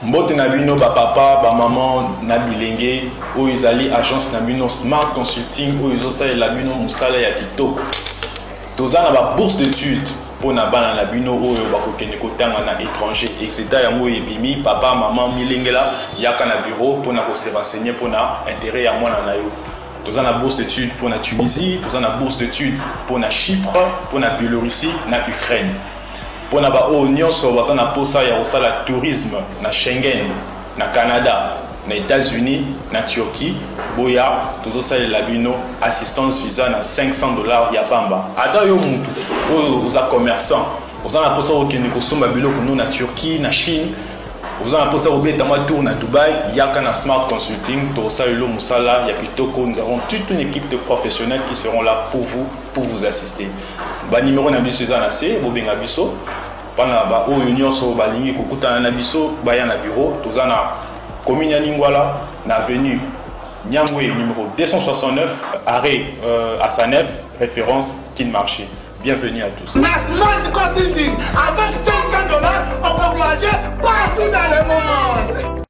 Mbote na bino ba papa ba maman na bilenge o ezali agence na bino Smart Consulting o ezosa la bino musala ya kitoko. Tozana ba bourse d'études pour na bana na bino oyo bakokende kotanga na étranger etc. yango ebimi papa maman milengela yaka na bureau pour na ko se renseigner pour na intérêt ya mwana na yo. Tozana bourse d'études pour na Tunisie, tozana bourse d'études pour na Chypre, pour na Biélorussie, na Ukraine. Pour na ba o nyonso bazana posa ya osala tourisme na Schengen, na Canada, na États-Unis, na Turquie, boya tozosala la bino assistance visa na $500 ya pamba. Ata yo mutu o za commerçant, ozana posa o kende ko somba biloko no na Turquie, na Chine. Vous avez posé au tour à Dubaï, il y a qu'un Smart Consulting, Musala, Yakitoko, nous avons toute une équipe de professionnels qui seront là pour vous assister. Le numéro de Suzanne AC, Bobin Abisso, pendant la Union sur Balingi, Kukuta Nabisso, Bayan à bureau, tous en a commune à Lingwala, l'avenue Nyangwe, numéro 269, arrêt à Sanef, référence Kinmarché. Bienvenue à tous. Smart Consulting, avec $500, on peut voyager partout dans le monde.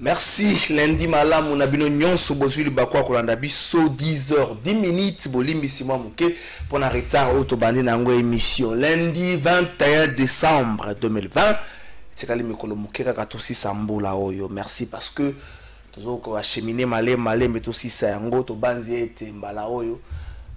Merci. Lundi malam, on a bien nyonso bozuli bakwa kolanda biso 10h 10 minutes bolimbi simwa muke pour na retard autobandi na ngo émission. Lundi 21 décembre 2020. Tikali mikolo muke kaka tosi sambola oyo. Merci parce que tozo ko acheminer malé mais tosi sa yango to banzi ete mbala oyo.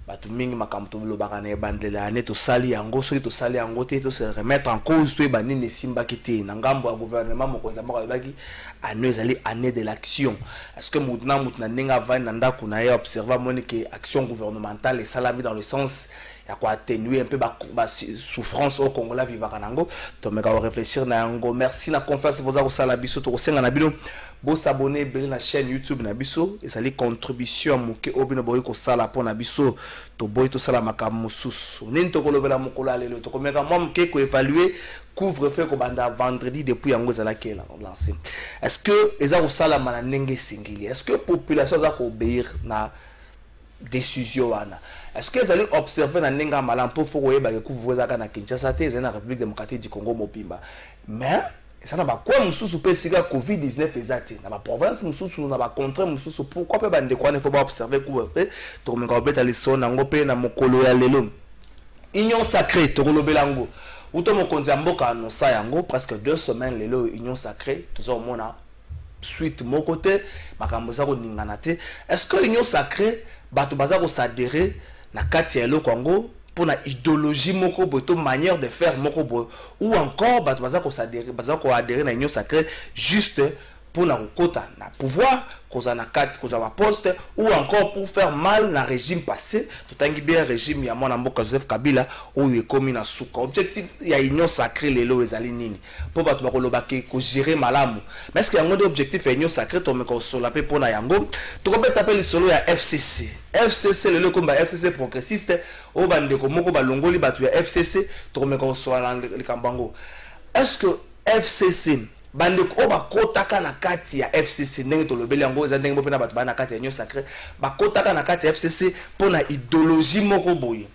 Batu mingi makambo to lobaka na bandela ane to sali yango soki to sali yango te to se remettre en cause to bani ne simba kite na ngambo ya gouvernement mokonza moko baki ane ezali année de l'action. Est-ce que mutna ninga va na ndako na ya observer moni que action gouvernementale et salami dans le sens ya ko atténuer un peu ba souffrance au Congolais vivaka nango to meka réfléchir na yango. Merci na confiance vous a ko sala biso to ko senga na bino bo s'abonner beli na chaîne YouTube na biso ezali contribution moke obino boyi ko sala po na biso to boyi to sala makambo mususu nini to kolobela mokolo lelo to komeka moi moke ko évaluer couvre-feu ko banda vendredi depuis yango zala kela lancé. Est-ce que eza ko sala mana ndenge singili? Est-ce que population za ko obéir na décision wana? Est-ce que vous allez observer dans Nenga Malam pour que vous avez na Kinshasa, na République démocratique du Congo Mopimba? Mais ça n'a pas quoi mususu pe siga Covid-19 ezate na ba province mususu na ba contre mususu pourquoi pe bande quoi ne faut pas observer couvre-feu to menga obeta leso na ngope na mokolo ya lelo union sacrée to kolobelango uto mokonzi mboka no sa yango presque 2 semaines lelo union sacrée to mona suite mon côté makambo za ko ningana te. Est-ce que union sacrée bato baza ko s'adhérer na kati ya eloko yango pour na idéologie moko boto manière de faire moko bo ou encore bato baza ko s'adhérer baza ko adhérer na union sacrée juste pour na kota na pouvoir koza na kati koza ba poste ou encore pour faire mal na régime passé totangi bien régime ya mwana mboka Joseph Kabila ou ekomi na suka. Objectif ya union sacrée lelo ezali nini pour bato bakolobaki ko gérer malamu. Mais est-ce qu'il y a un objectif ya union sacrée to meko solape pour na yango to ko beta appeler solo ya FCC lelo komba FCC progressiste o bande ko moko balongoli bato ya FCC to meko sola likambango. Est-ce que FCC bande ko bakotaka na kati ya FCC ndenge to lobeli yango za ndenge bopena bato bana kati ya union sacrée bakotaka na kati ya FCC pona idéologie moko boye?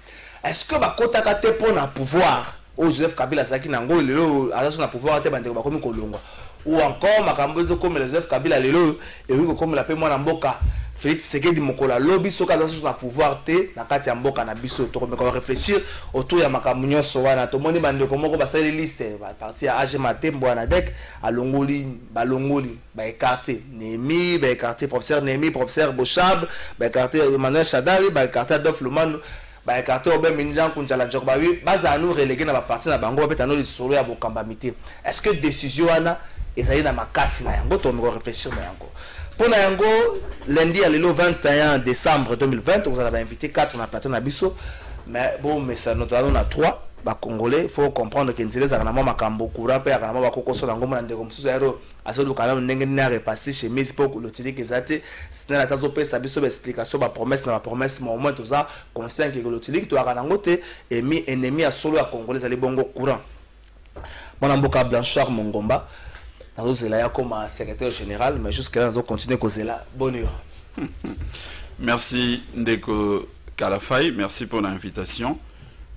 Est-ce que bakotaka te pona pouvoir o Joseph Kabila zaki nango lelo azaso na pouvoir te bande ko bakomi kolongwa ou encore makambo zo comme Joseph Kabila lelo et oui comme la pe mwana mboka Félix Tshisekedi mokola lobby soka za na pouvoir te na kati ya mboka na biso to komeka réfléchir autour ya makambo nyonso wana to moni bande ko moko basali liste ba parti ya AG Matembo na dek alongoli balongoli ba écarté Némi ba écarté professeur Némi professeur Bochab ba écarté Emmanuel Chadari ba écarté Adolphe Lumanu ba écarté Obin Minjan Kunjala Njok ba wi baza nous reléguer na ba parti na bango ba tano lisolo ya bokambamité. Est-ce que décision wana ezali na makasi na yango to meko réfléchir na yango? Pour Nayango, lundi à l'élo 21 décembre 2020, vous avez invité 4 na plateau na biso, mais bon, mais ça nous donne à 3. Bah Congolais, il faut comprendre que nous avons makambo courant, puis avons bakoko sur l'ango na ndeko msusu ero aso kana ndenge na repasser chez mes pour le tili que zate c'est la tazo pe sa biso explication ba promesse na promesse mais au moins tout ça conscient que le tili to akana ngote et mi ennemi à solo à Congolais ali bongo courant. Mon mboka Blanchard Mongomba nous sommes comme secrétaire général, mais jusqu'à là, nous continuons à causer là. Bonne nuit. Merci Ndeko Kalafay, merci pour l'invitation.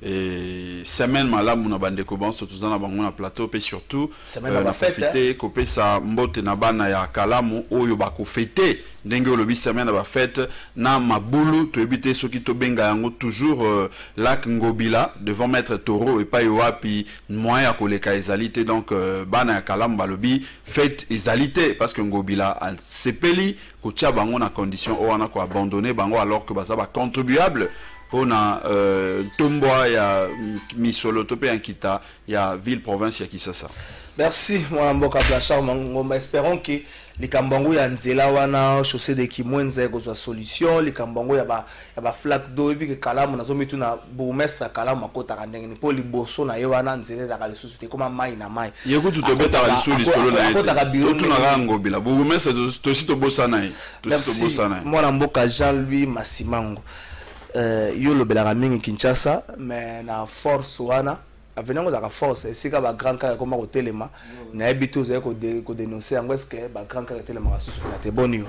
et semaine malamu na bandeko bon surtout na bango na plateau et surtout na profiter kopé sa mbote na bana ya kalamu oyo ba ko fêter ndenge olobi semaine ba fête na mabulu to ebité soki to benga yango toujours lac Ngobila devant mettre taureau et pas yoapi moyen ya koleka ezalité donc bana ya kalamu balobi fête ezalité parce que Ngobila a sepeli ko tia bango na condition o wana ko abandonner bango alors que baza ba contribuable pour na tomboa ya misolo topé ankita ya ville province ya Kisasa. Merci mon mboka Blanchard Mangomba, espérons que les kambango ya nzela wana chaussée de kimwenza ko solution les kambango ya ba flaque d'eau et puis que kalamu nazo mitu na bourgmestre kalamu makota kandenge ni po liboso na yo wana nzela za kale société comme mai na mai yeko tu to beta ka lisuli solo na yeto to na rango bila bourgmestre to sito bosana to sito bosana mon mboka Jean-Louis Massimango yo lo belaka mingi Kinshasa mais na force wana avenango za ka force esika ba grand cas comme ko telema na ebito za ko dénoncer yango est-ce que ba grand cas telema ka susu na te bonio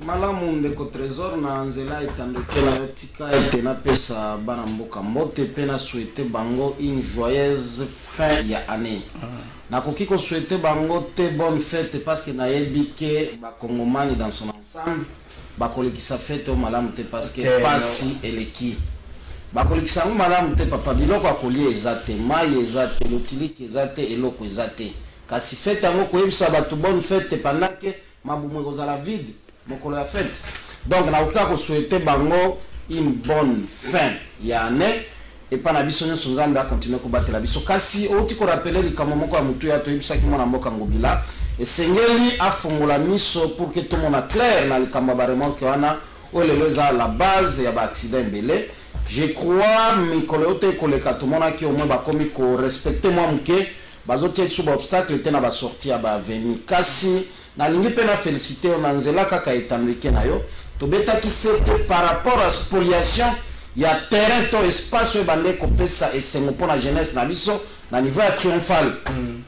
malamu ndeko trésor na nzela etandokela yotika ete na pesa bana mboka mbote pe na souhaiter bango une joyeuse fin ya année na koki ko souhaiter bango te bonne fête parce que na yebike ba kongomani dans son ensemble bakolekisa fête au malamu te parce que pasi eleki bakolekisa ngo malamu te papa biloko akolie ezate mai ezate lotiliki ezate eloko ezate kasi fête yango koyebisa bato bonne fête pendant que mabumu kozala vide mokolo ya fête donc na oka ko souhaiter bango une bonne fin ya année et pas na biso nyonso nzambe a continuer ko batela biso kasi oti ko rappeler likambo moko ya mutu ya toyebisa ki mona mboka Ngobila et sengeli afongola miso pour que tout le monde a clair dans le likambo ba remonte wana o lelo za la base ya ba accident belé je crois mikolo te koleka tout le monde qui au moins ba komi ko respecter moi muke bazote sous obstacle te na ba sortir ba avenue kasi na lingi pe na féliciter on nzela kaka etandike na yo to beta ki c'est par rapport à spoliation ya terrain to espace e bande ko pesa esengo pour la jeunesse na biso na niveau ya triomphal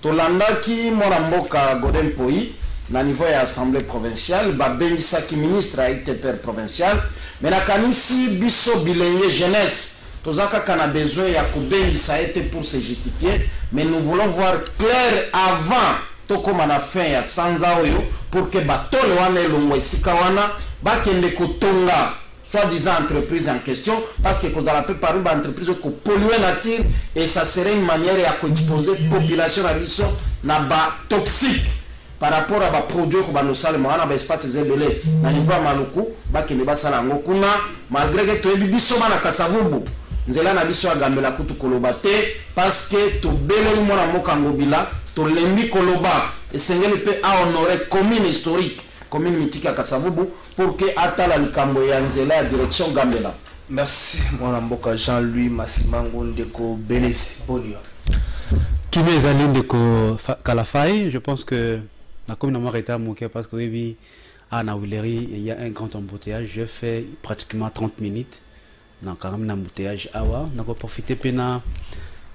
to landaki mona mboka Godem Poi na niveau ya assemblée provinciale ba bengisa ki ministre a été père provincial mais na kanisi biso bilenge jeunesse tozaka kana besoin ya ko bengisa été pour se justifier mais nous voulons voir clair avant to koma na fin ya sanza oyo pour que batole wana elongo esika wana bakende kotonga soi-disant entreprise en question parce que cause dans la plupart des entreprises qui polluent la nature et ça serait une manière à exposer la population à l'issue na ba toxique par rapport à ba produits que ba no sale na ba espace zebele na niveau maluku ba kende ba sala ngo kuna malgré que to biso bana Kasavubu nzela na biso agambela kutu koloba te parce que to beleli mona moka Ngobila to lembi koloba et sengeli pe a honorer commune historique commune mythique à Kasavubu pour que atala likambo ya nzela ya direction Gambela. Merci mon mboka Jean-Louis Massimango ndeko Belesi bonio qui mes amis ndeko Kalafai. Je pense que la commune m'a été moqué parce que oui à Nawilleri il y a un grand embouteillage. Je fais pratiquement 30 minutes dans quand même un embouteillage awa n'a pas profité pena.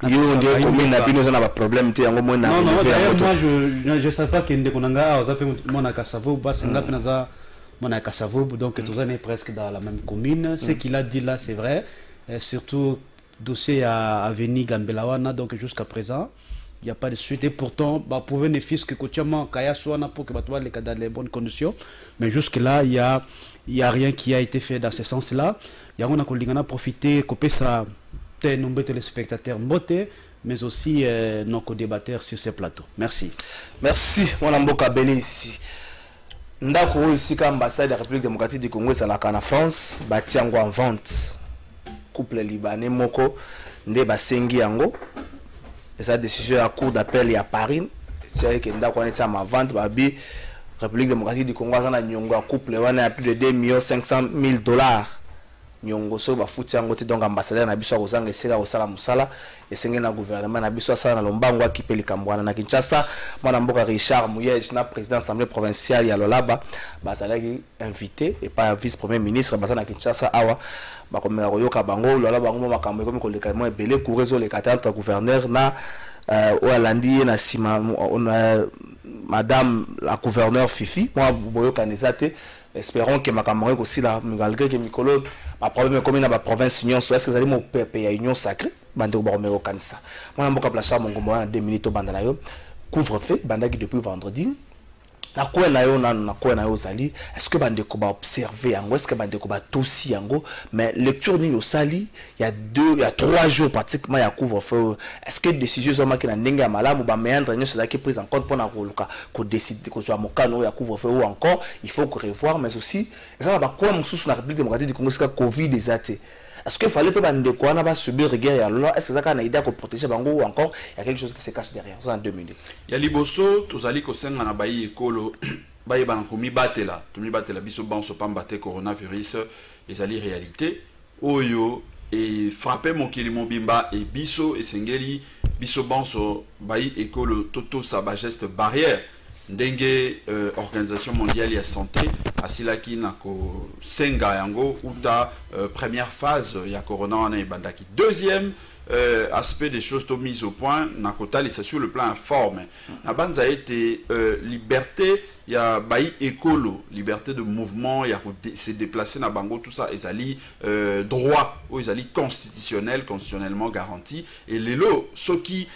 Yo ndio commune na bino na ba problème te yango mona non moi je sais pas que ndeko nanga ozape mona Kasavubu basi ngapi naza mona Kasavubu donc tous on est presque dans la même commune. Ce qu'il a dit là c'est vrai et surtout dossier à avenue Gambelawana donc jusqu'à présent il n'y a pas de suite et pourtant bah pour bénéfice que kotiama kaya soana pour que batwa les dans les bonnes conditions mais jusque là il y a rien qui a été fait dans ce sens là il y a on a kolingana profiter couper ça nombreux téléspectateurs mboté mais aussi nos co-débatteurs sur ces plateaux. Merci. Merci mon mboka Belesi. Ndako oyo sika ambassade de la République démocratique du Congo ezalaka na France bati yango en vente. Couple libanais moko nde basengi yango. Esa décision ya cour d'appel ya Paris. C'est que ndako wana ma vente babi République démocratique du Congo azana nyongo ya couple wana ya plus de 2,500,000 $. Nyongo so ba futi yango te donc ambassadeur na biso kozanga esela osala musala esenge na gouvernement na biso asala na lombango akipeli kambwana na Kinshasa mwana mboka Richard Muyej na président assemblée provinciale ya Lolaba bazalaki invité et pas vice premier ministre bazana Kinshasa awa bakomela koyoka bango Lolaba bango makambo ekomi koleka mo ebele kurezo le entre gouverneur na Olandi na sima madame la gouverneur Fifi moi boyoka nezate espérons que Makamore aussi là malgré que Mikolo ma problème comme dans la province union est-ce que vous allez mon pays union sacrée bande au Boromeo Kanisa moi mboka plaça mon ngombo na 2 minutes au banda na yo couvre-feu banda qui depuis vendredi na quoi na yo sali est-ce que bande ko ba observer yango est-ce que bande ko ba tosi yango mais lecture ni yo sali il y a 3 jours pratiquement ya couvre-feu est-ce que décision zo makina ndenge ya malamu ba meandre nyo ça qui prise en compte pour na ko décider ko soit mokano ya couvre-feu ou encore il faut que revoir mais aussi ça ba quoi mususu na République démocratique du Congo c'est Covid des athées. Est-ce qu'il fallait que bande ko na ba subir guerre ya loi est-ce que ça kana idée ko protéger bango ou encore il y a quelque chose qui se cache derrière ça en 2 minutes ya liboso tozali ko senga na bayi ekolo bayi bana ko mi batela biso banso pambate coronavirus ezali réalité oyo et frapper mokili mobimba et biso esengeli biso banso bayi ekolo toto sa ba geste barrière ndenge organisation mondiale ya santé asilaki na ko senga yango uta première phase ya corona wana ebandaki deuxième aspect des choses mises au point na kotali c'est sur le plan informe na banza été liberté ya bayi écolo liberté de mouvement ya se déplacer na bango tout ça ezali droit ou ezali constitutionnellement garanti et lelo soki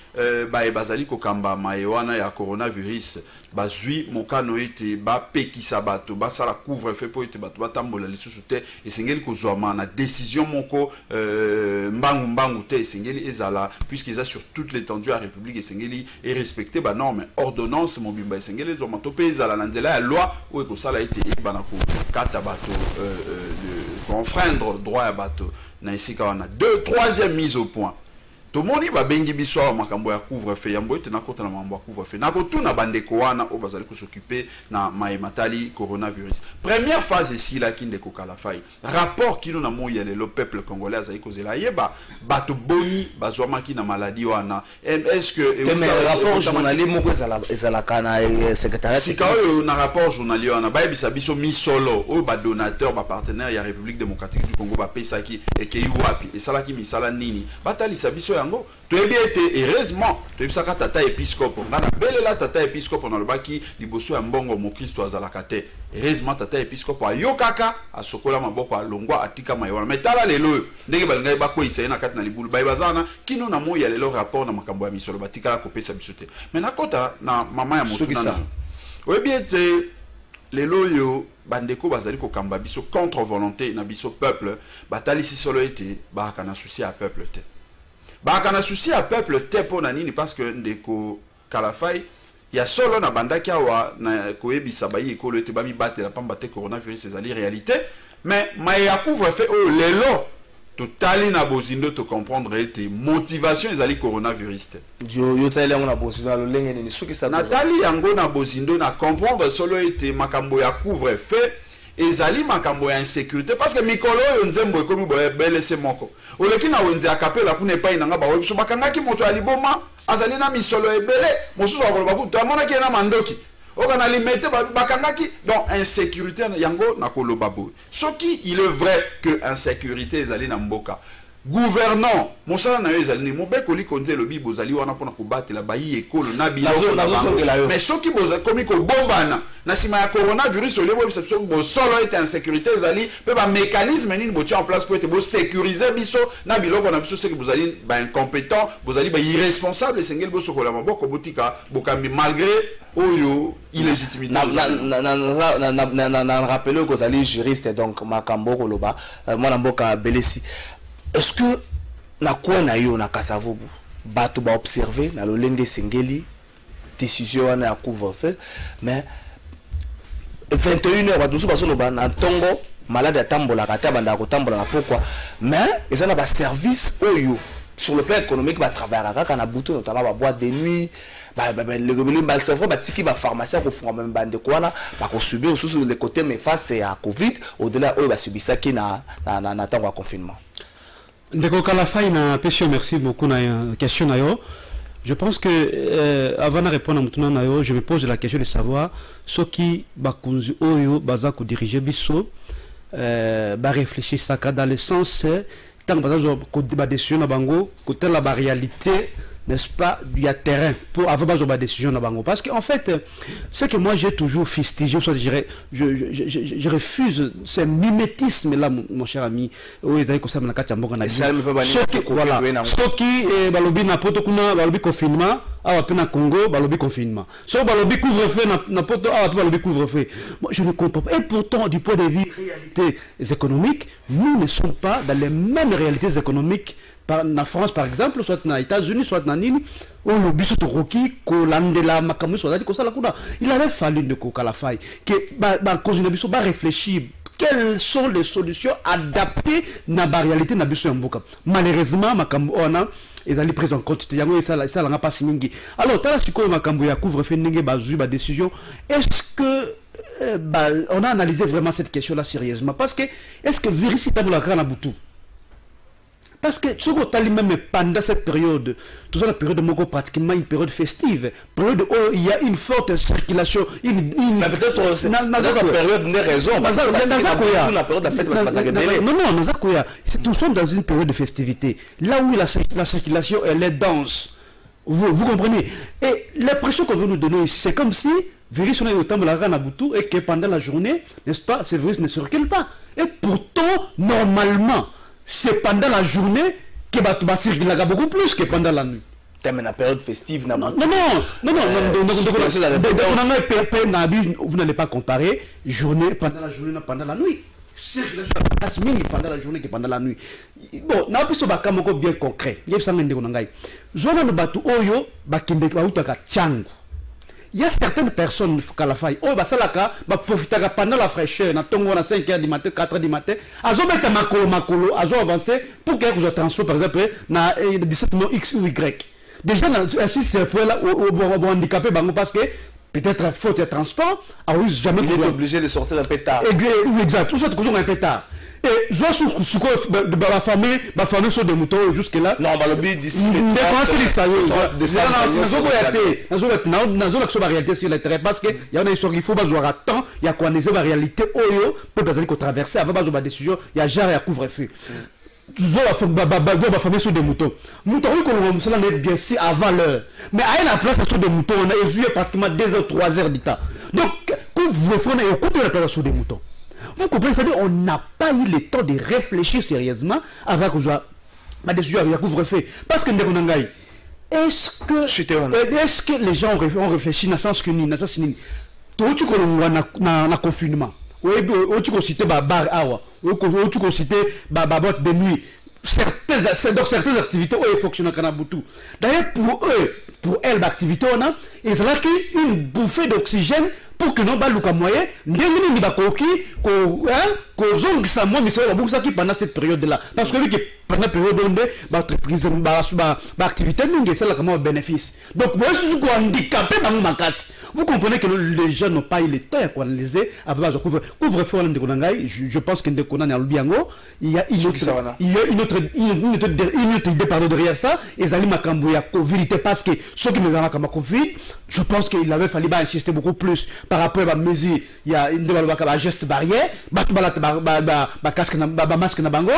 bazali kokamba maewana ya coronavirus bazui mokano ete ba pekisa bato basala couvre-feu po ete bato batambola lisusu te esengeli kozwama na décision moko mbangu te esengeli ezala puisqu'ils a sur toute l'étendue à République esengeli et respecter ba norme ordonnance mobimba esengeli ezwama to pe ezala na nzela ya loi ou ekosala ete ebana ko kata bato confreindre droit ya bato na esika wana troisième mise au point tomoni babengi biso makambo ya couvre-feu yambo ete nakota na mambo ya couvre-feu nakotuna bandeko wana o bazali ko s'occuper na matali coronavirus première phase ici là kinde ko kala fai rapport kino na moya le peuple congolais azali kozela yeba bato boni bazwamaki na maladie wana est-ce que mais rapport journalier moko ezala kana secrétariat sikayo na rapport journalier wana bayebisa biso misolo o ba donateur ba partenaire ya République démocratique du Congo ba pesaki ekei wapi esalaki misala nini batali sabiso yango toyebi ete heureusement toyebisaka tata épiscope ngana belela tata épiscope na lobaki liboso ya mbongo mo Kristo azalaka te heureusement tata épiscope ayokaka asokola maboko alongwa atika mayola metala lelo ndenge balingai bakoyisa na kati na libulu bayibazana kino na moya lelo rapport na makambo ya misolo batika kopesa biso te mais nakota na mama ya motuna oyebi ete lelo yo bandeko bazali kokamba biso contre volonté na biso peuple batalisi solo ete baka na souci à peuple te baka na souci à peuple te pona nini parce que ndeko kalafai ya solo na bandaki awa na koyebisa bayi ekolo ete bami batela pamba te coronavirus ezali réalité mais ya couvre-feu o lelo totali na bozindo to comprendre ete motivation ezali coronavirus te yo tali yango na bozindo lo lenge ni suki sa natali yango na bozindo na comprendre solo ete makambo ya couvre-feu ezali makambo ya insécurité parce que mikolo yo nzembo ekomi belese moko oleki na wenze akapela kuna epai nanga ba webiso bakangaki moto ya liboma azali na misolo ebele mosusu akoloba kutu amonaki na mandoki okana limete bakangaki donc insécurité yango na koloba boy soki il est vrai que insécurité ezali na mboka gouvernant mosala na yo ezali ni mobeko likonze lobi bozali wana pona kobatela bayi ekolo na biloko mais soki komi kobombana na sima ya coronavirus olebo biso bo solo ete insécurité ezali pe ba mécanisme nini botia en place pour ete bo sécuriser biso na biloko na biso seki bozali ba incompétent bozali ba irresponsable esengeli bo sokola maboko botika bokambi malgré oyo illégitimité na rappeler que zali juriste donc makambo koloba mwana mboka belesi. Est-ce que na quoi na yo na Kasavubu bato ba observer na lolenge sengeli décision wana ya couvre-feu mais 21h bato so loba na tongo malade atambola kata banda ko tambola na pourquoi mais ils ont ba service oyo sur le plan économique ba travailler kaka na buto notamment ba boîte de nuit le balsafro batiki ba pharmacien ko font même bande ko wana ba ko subir sur le côté mais face à Covid au-delà eux ba subisa ki na tango ya confinement. Ndeko Kalafai na pesio merci beaucoup na question na yo. Je pense que avant de répondre à mutuna na yo, je me pose la question de savoir ce qui bakunzi oyo baza ko diriger biso ba réfléchir ça dans le sens tant que ba décision na bango côté la réalité n'est-ce pas, il y a terrain pour avoir ma décision dans Bango. Parce qu'en fait, ce que moi j'ai toujours fustigé, je refuse ce mimétisme-là, mon cher ami. Ceux qui balobi na poto kuna balobi confinement, awa pe na Congo balobi confinement. Ceux balobi couvre-feu na poto awa pe balobi couvre-feu. Moi je ne comprends pas. Et pourtant, du point de vue réalités économiques, nous ne sommes pas dans les mêmes réalités économiques. En France par exemple, soit dans les États-Unis, soit dans l'île, il avait fallu de Kokalafai que réfléchir quelles sont les solutions adaptées à la réalité de la malheureusement, ils ont pris en compte. Alors, décision. Est-ce que on a analysé vraiment cette question-là sérieusement? Parce que est-ce que véritablement la Boutou? Parce que ce qu'on a même pendant cette période, tout ça la période de pratiquement une période festive, période où il y a une forte circulation, peut-être c'est la période des raisons. Non, nous sommes dans une période de festivité, là où la circulation elle est dense. Vous comprenez? Et l'impression qu'on veut nous donner ici, c'est comme si virus on est au temps de la rana Boutou et que pendant la journée, n'est-ce pas, ce virus ne circule pas. Et pourtant, normalement, c'est pendant la journée que va circuler beaucoup plus que pendant la nuit. Mais la période festive, non, vous n'allez pas comparer journée pendant la journée pendant la nuit. Circulation passe mini pendant la journée que pendant la nuit. Bon, n'a pas ça bien concret. Il y a ça ngende konangai. Zona no batu oyo bakinde ba utaka changu. Il y a certaines personnes qui la faille. Oh, bah ça là, bah profiter pendant la fraîcheur, na tongo na 5h du matin, 4h du matin. Azo mettre makolo, azo avancer pour que vous transport par exemple na 17 mois X ou Y. Déjà si c'est pour là au handicapé bango parce que peut-être faute de transport, ah oui, jamais il est obligé de sortir un peu tard. Exact, tout ça toujours un peu tard. Et je suis sur la famille sur des moutons jusque là. Non, bah le but d'ici parce que il y a une histoire qu'il faut pas jouer à temps, il y a quoi analyser la réalité oyo pour pas aller traverser avant pas jouer décision, il y a genre à couvre-feu. La famille sur des moutons. Moutons qu'on cela n'est bien si avant l'heure. Mais à la place sur des moutons, on a évolué pratiquement 2h, 3h du temps. Donc, quand vous prenez écoutez la place sur des moutons. Vous comprenez, c'est-à-dire on n'a pas eu le temps de réfléchir sérieusement avant que je sois ma décision à couvre-feu. Parce que est-ce que les gens ont réfléchi dans le sens que nous, dans le sens que nous, tu connais confinement, tu connais citer bar awa, tu connais citer boîte de nuit, certaines activités où ils fonctionnent à Kanaboutou. D'ailleurs pour elles l'activité on a, ils ont une bouffée d'oxygène pour que nous baluka moyen ndengini ni bakoki ko zong sa moi mais c'est la bourse qui pendant cette période là parce que lui qui pendant période donde ba entreprise ba activité mingi c'est là comment bénéfice donc moi je suis handicapé dans ma casse. Vous comprenez que les gens n'ont pas eu le temps à analyser avant de couvre-feu en Ndekonangai. Je pense que Ndekonana Lubiango il y a une autre idée pardon derrière ça et Zali Makambo ya Covid parce que ceux qui me donnent comme Covid je pense qu'il avait fallu insister beaucoup plus par rapport à mesure il y a une geste barrière casque masque na bango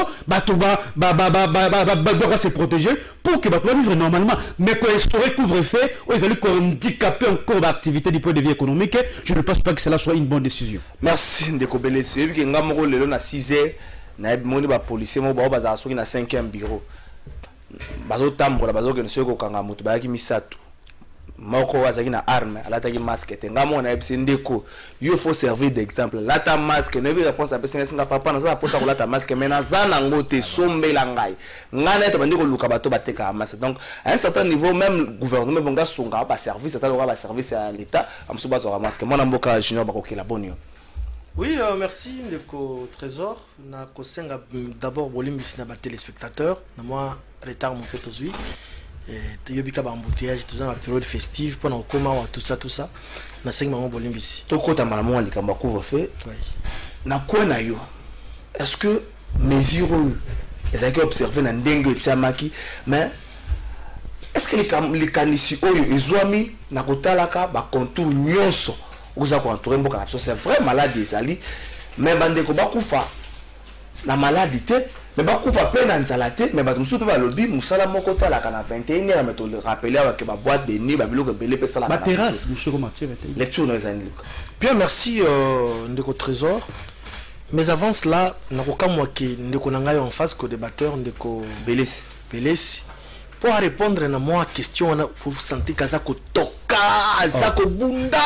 doit se protéger pour que doit vivre normalement mais qu'on instaurer couvre-feu ils allaient handicaper encore l'activité du point de vue économique. Je ne pense pas que cela soit une bonne décision. Merci Ndeko Belesi. Et puis ngamoko lelo na 6h na moni ba policier mo ba baza soki na 5e bureau. Bazo tambola bazo ke soko kanga mutu ba ki misatu. Moko wazaki na arme alataki masque te ngamo na ebise ndeko yo faut servir d'exemple lata masque ne bi réponse apesa singa papa na za posa ko lata masque mena zana ngote sombela ngai ngana to bandiko luka bato bateka masque donc à un certain niveau même gouvernement bonga songa ba service ata ba service à l'état amso ba zo masque mona mboka junior bakokela bonio. Oui, merci Ndeko Trésor na kosenga d'abord bolimbisi na ba téléspectateurs na moi retard mon fait aujourd'hui. Et yobika ba embouteillage tout ça la période festive pendant comment tout ça na 5 moments bolimbisi to kota malamu alikamba couvre-feu na quoi na yo est-ce que mesures ezaki observer na ndenge tiamaki mais est-ce que les kanisi oyo ezwami na kotalaka ba contour nyonso oza ko entourer mboka na c'est vrai maladie ezali mais bandeko bakufa na maladie te mais beaucoup va peine en zalate mais bato musu pe ba lobby musala moko ta la kana 21h mais to le rappeler avec ba boîte de nuit ba biloko belé pe sala ba terrasse monsieur Mathieu lecture no ezani. Bien, merci Ndeko Trésor. Mais avant cela, nakoka moi qui ndeko nangai en face que débatteur Ndeko Belesi. Pour répondre à ma question, il faut sentir que ça toka, ça bunda,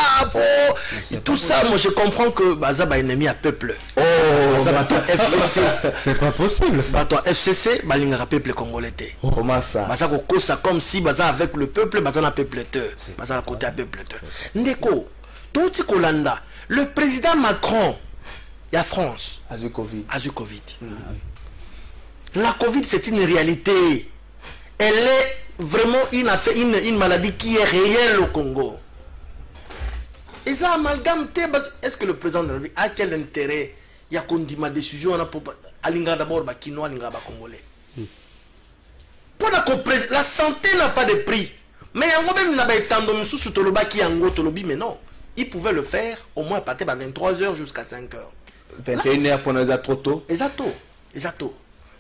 tout ça. Moi, je comprends que Baza est ennemi à peuple. FCC. C'est pas possible. Bato FCC, balinga peuple congolais. Comment ça? Baza ça comme si Baza avec le peuple, Baza na peuple. Baza côté à peuple. Ndeko, tout ce Kolanda, le président Macron, il y a France. Azu Covid. La Covid, c'est une réalité. Elle est vraiment une maladie qui est réelle au Congo. Et ça amalgame, est-ce que le président de la République a quel intérêt? Il y a qu'on dit ma décision à l'Inga d'abord, Kino, à l'Inga Congolais. Pour la santé n'a pas de prix. Mais il y a même un sous Toloba qui est en gros Tolobi, mais non. Il pouvait le faire au moins à partir de 23h jusqu'à 5h. 21h pour nous trop tôt. Exacto.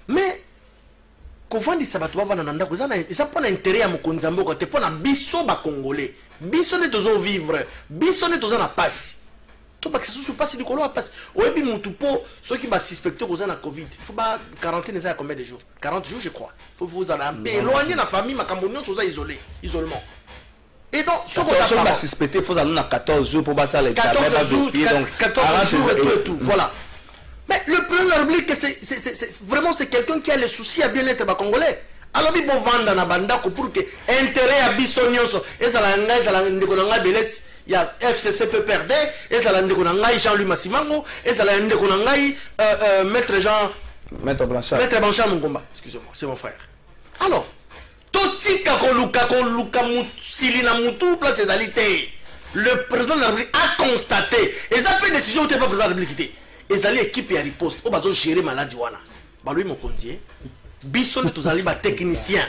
Mais quand on dit ça, ça prend intérêt à mon konzambo côté pour na biso ba congolais. Biso ne tozo vivre, biso ne tozo na passe. Tout parce que sous passe du colo passe. Oyebi mutupo ceux qui va suspecter que na Covid. Il faut pas quarantaine ça combien de jours? 40 jours je crois. Il faut vous aller un peu éloigner la famille ma cambonion soza isolement. Et donc ce qu'on va suspecter faut aller na 14 jours pour passer les 14 jours et tout. Voilà. Mais le premier oublie que c'est vraiment c'est quelqu'un qui a le souci à bien-être des Congolais. Alors il faut vendre na banda pour que intérêt à bisonioso et ça la ndekonanga Belesi il y a FCC peut perdre et ça la ndekonanga Jean-Louis Massimango et ça la ndekonanga Maître Blanchard Mungomba, excusez-moi, c'est mon frère. Alors totika koluka musilina mutu place égalité. Le président de la République a constaté et ça fait décision où pas président de la République. Et ça l'équipe à riposte au bazo gérer maladie wana. Ba lui mon condier. Bison tous ali ba technicien.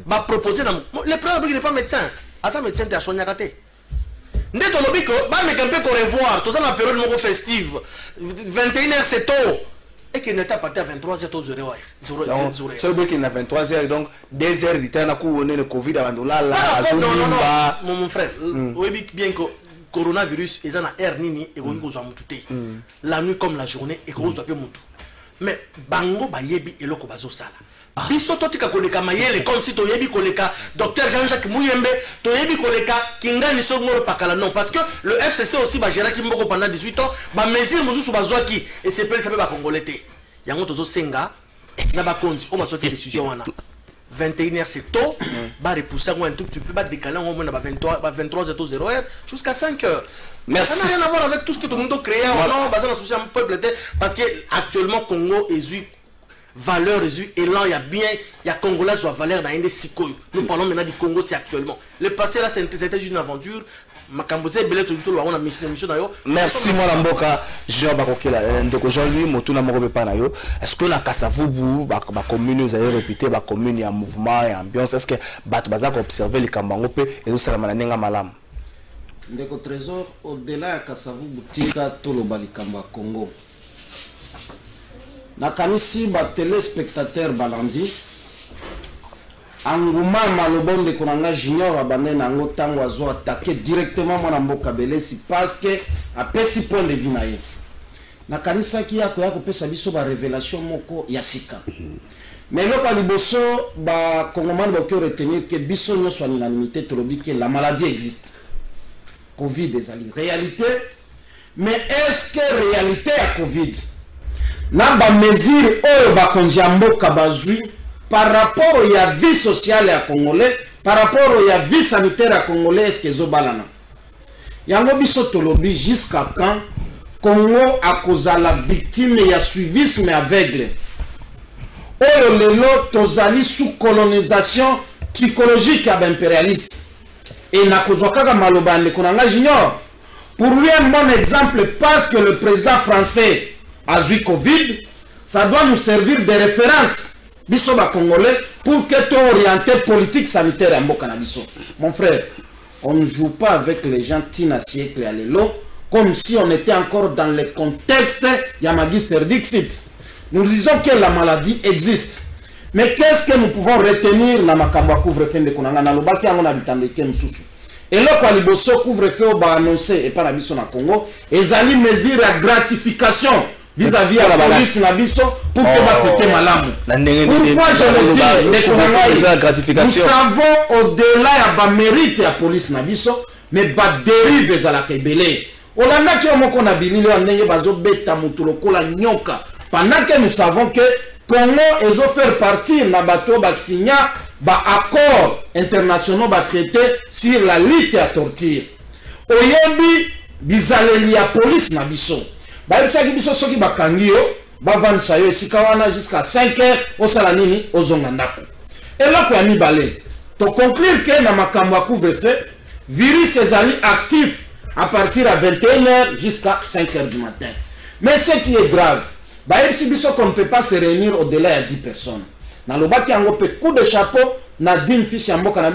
Ba proposer le président n'est pas médecin. À ça médecin t'as soigné raté. Ndeto lobi ko ba me camper ko revoir tout ça la période mon festive 21h c'est tôt. Et qu'il n'était pas à 23h aux heures. C'est bien qu'il n'a 23h donc 2h du temps na ku on le Covid avant là non mon frère. Oui bien que coronavirus et na air nini et ko zo mututé. La nuit comme la journée et ko zo pe mutu. Mais bango ba yebi eloko bazo sala. Biso totika koleka mayele comme si to yebi koleka docteur Jean-Jacques Mouyembe to yebi koleka kingani songoro pakala non parce que le FCC aussi ba gérer ki mboko pendant 18 ans ba mesure mususu bazwaki et c'est pas ça ba congolais té. Yango tozo senga na ba konti o bazwaki décision wana. 21h c'est tôt, bah repousser un tout petit peu, bah décaler au moins à 23h jusqu'à 5h. Merci. Ça n'a rien à voir avec tout ce que tout le monde crée. Non, bah ça n'a souci à un peuple parce que actuellement Congo est valeur, élan, il y a bien, il y a Congolais soit valeur dans une sikoyo. Nous parlons maintenant du Congo, c'est actuellement. Le passé là, c'était une aventure. Merci moi Mboka Jean Bakokela ndeko Jean-Louis Motuna Morobe Panayo. Est-ce que la Kasavubu ba commune vous avez répété ba commune ya mouvement et ambiance est-ce que bato baza ko observer les kambango pe et ça la manenga malam ndeko Trésor au-delà ya Kasavubu tika toloba likamba Congo na kamisi ba téléspectateur balandi Anguma malobonde konanga junior abandé nango tango azo attaquer directement mwana mboka Belesi parce que apesi point de vue naye na kanisa ki yako yako pesa biso ba révélation moko ya sika mais loko liboso ba kongomani ba ko retenir que biso nyo soit l'unanimité tolobi que la maladie existe Covid ezali réalité mais est-ce que réalité ya Covid na ba mesure oyo ba konja mboka bazui par rapport à la vie sociale à Congolais, par rapport à la vie sanitaire à Congolais, est-ce que zo balana? Yango biso tolobi jusqu'à quand Congo a causé la victime et a suivisme aveugle. Oyo lelo tozali sous colonisation psychologique à impérialiste. Et na kozwa kaka maloba ndeko nanga junior. Pour lui un bon exemple parce que le président français a eu Covid, ça doit nous servir de référence. Biso ba Congolais pour que tu orienté politique sanitaire à Mboka na biso. Mon frère, on ne joue pas avec les gens tina siècle à l'élo comme si on était encore dans le contexte ya Magister Dixit. Nous disons que la maladie existe. Mais qu'est-ce que nous pouvons retenir dans ma kamba couvre-feu de Konanga na lobaki on habite en Kem Soussou. Et là quand liboso couvre-feu ba annoncé et pas na biso na Congo, ezali mesure à gratification vis-à-vis à la police na biso pour que ba fêter malamu. Pourquoi je le dis de Konanga? Nous savons au-delà ya ba mérite ya police na biso, mais ba dérive za la kebele. Olanda ki omoko na bililo ndenge bazo beta mutuloko la nyoka. Pendant que nous savons que Congo ils ont fait partie na bateau ba signa ba accord internationaux ba traité sur la lutte à torture. Oyebi bizaleli ya police na biso. Ba bisa ki biso soki ba kangio ba vansa yo sikawana jusqu'à 5 heures au sala nini ozonga ndako. Et là kwa mibale to conclure que na makambo couvre-feu virus ezali actif à partir à 21h jusqu'à 5h du matin. Mais ce qui est grave, qu'on ne peut pas se réunir au-delà de 10 personnes. Dans le bas, il y a un coup de chapeau, na 10 fils à Mboka,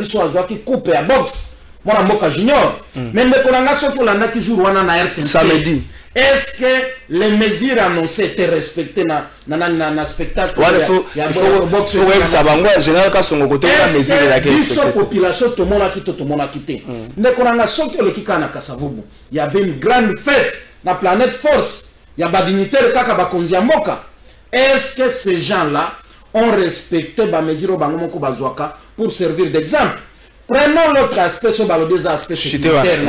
qui coupe à boxe. Moi, à Mboka junior. Mais le Konanga, pour l'année qui joue, on a un RTC. Samedi. Est-ce que les mesures annoncées étaient respectées dans le spectacle? Il faut que ça va. En général, quand on côté la mesure de la population, tout le monde a quitté, tout le monde a quitté. Il y avait une grande fête dans la planète Force. Il y a des dignitaires qui ont Est-ce que ces gens-là ont respecté les mesures pour servir d'exemple? Prenons l'autre aspect sur les aspects sécuritaires.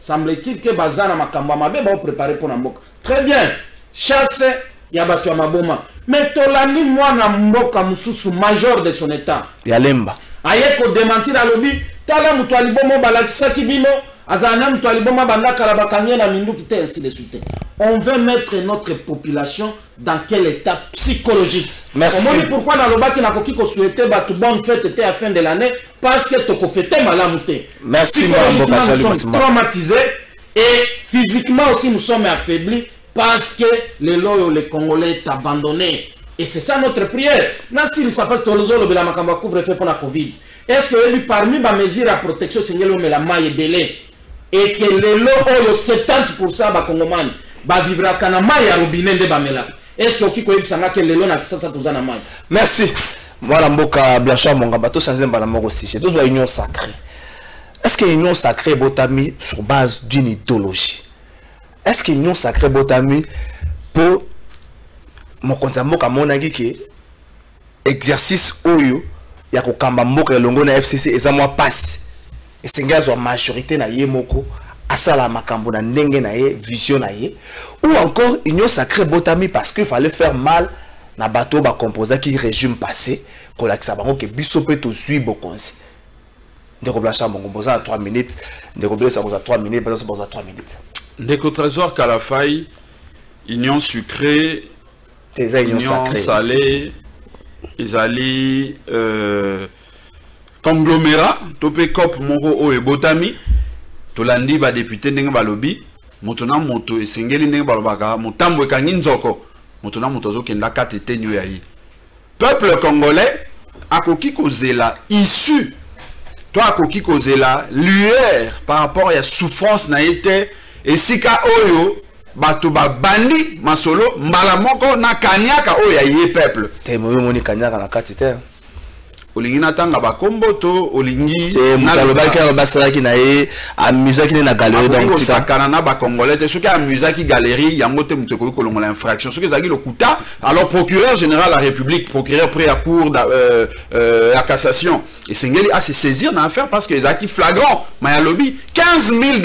Semble-t-il que Bazana Makamba Mabe va préparer pour Namboka. Très bien. Chasse, il y a Batua Maboma. Mais Tolani, moi, Namboka Moussou, major de son état. Yalemba. Ayeko démentir à l'obi. Tala Moutoalibomo Balakisaki Bino. Azana Moutoaliboma Banda Karabakanye na Mindu qui ainsi de suite. On veut mettre notre population dans quel état psychologique? Merci. On dit pourquoi dans le bas qui n'a pas souhaité que bonne fête était à la fin de l'année parce que tu as fait malamouté. Merci. Psychologiquement, nous sommes traumatisés et physiquement aussi nous sommes affaiblis parce que les Congolais sont abandonnés. Et c'est ça notre prière. Est-ce que parmi les mesures de protection, c'est la maille belé et que les lots 70% de Congomani vivra kana maille à robinet de Bamela. Est-ce que les lots na maille? Merci. Voilà Mboka Blanchard Mongamba to changer mbala moko sujet. Deux union sacrée. Est-ce que l'union sacrée est botami sur base d'une idéologie? Est-ce que l'union sacrée est botami pour mon konzamboka monangi ki exercice oyo ya kokamba mboka longo na FCC eza moi passe et sengazo majorité na yemoko asala makambo na ndenge na ye vision na ye ou encore union sacrée botami parce qu'il fallait faire mal na bateau ba composa qui régime passé pour la bango que biso peut to suivre bokonzi ndeko Blanchard Mongomboza à 3 minutes ndeko Blanchard à 3 minutes Blanchard à 3 minutes ndeko Trésor Kalafai union sucrée union salée ezali conglomérat topé cop moko o ebotami tolandi ba député ndenge balobi moto na moto esengeli ndenge balobaka motambo ekangi nzoko moto na moto azokenda katete nyo yayi peuple congolais akoki kozela issu to akoki kozela lueur par rapport à souffrance na été esika oyo bato ba bandi masolo mbala moko na kanyaka oyo yayi peuple te moyo moni kanyaka na katete olingi natanga bakombo to olingi mutalobaki basalaki na ye amusaki na galerie donc sakana na ba congolais te soki amusaki galerie yango te muto ko kolongola infraction soki zaki lokuta alors procureur général de la République procureur près à cour la cassation et sengeli a se saisir dans l'affaire parce que ezaki flagrant mayalobi $15,000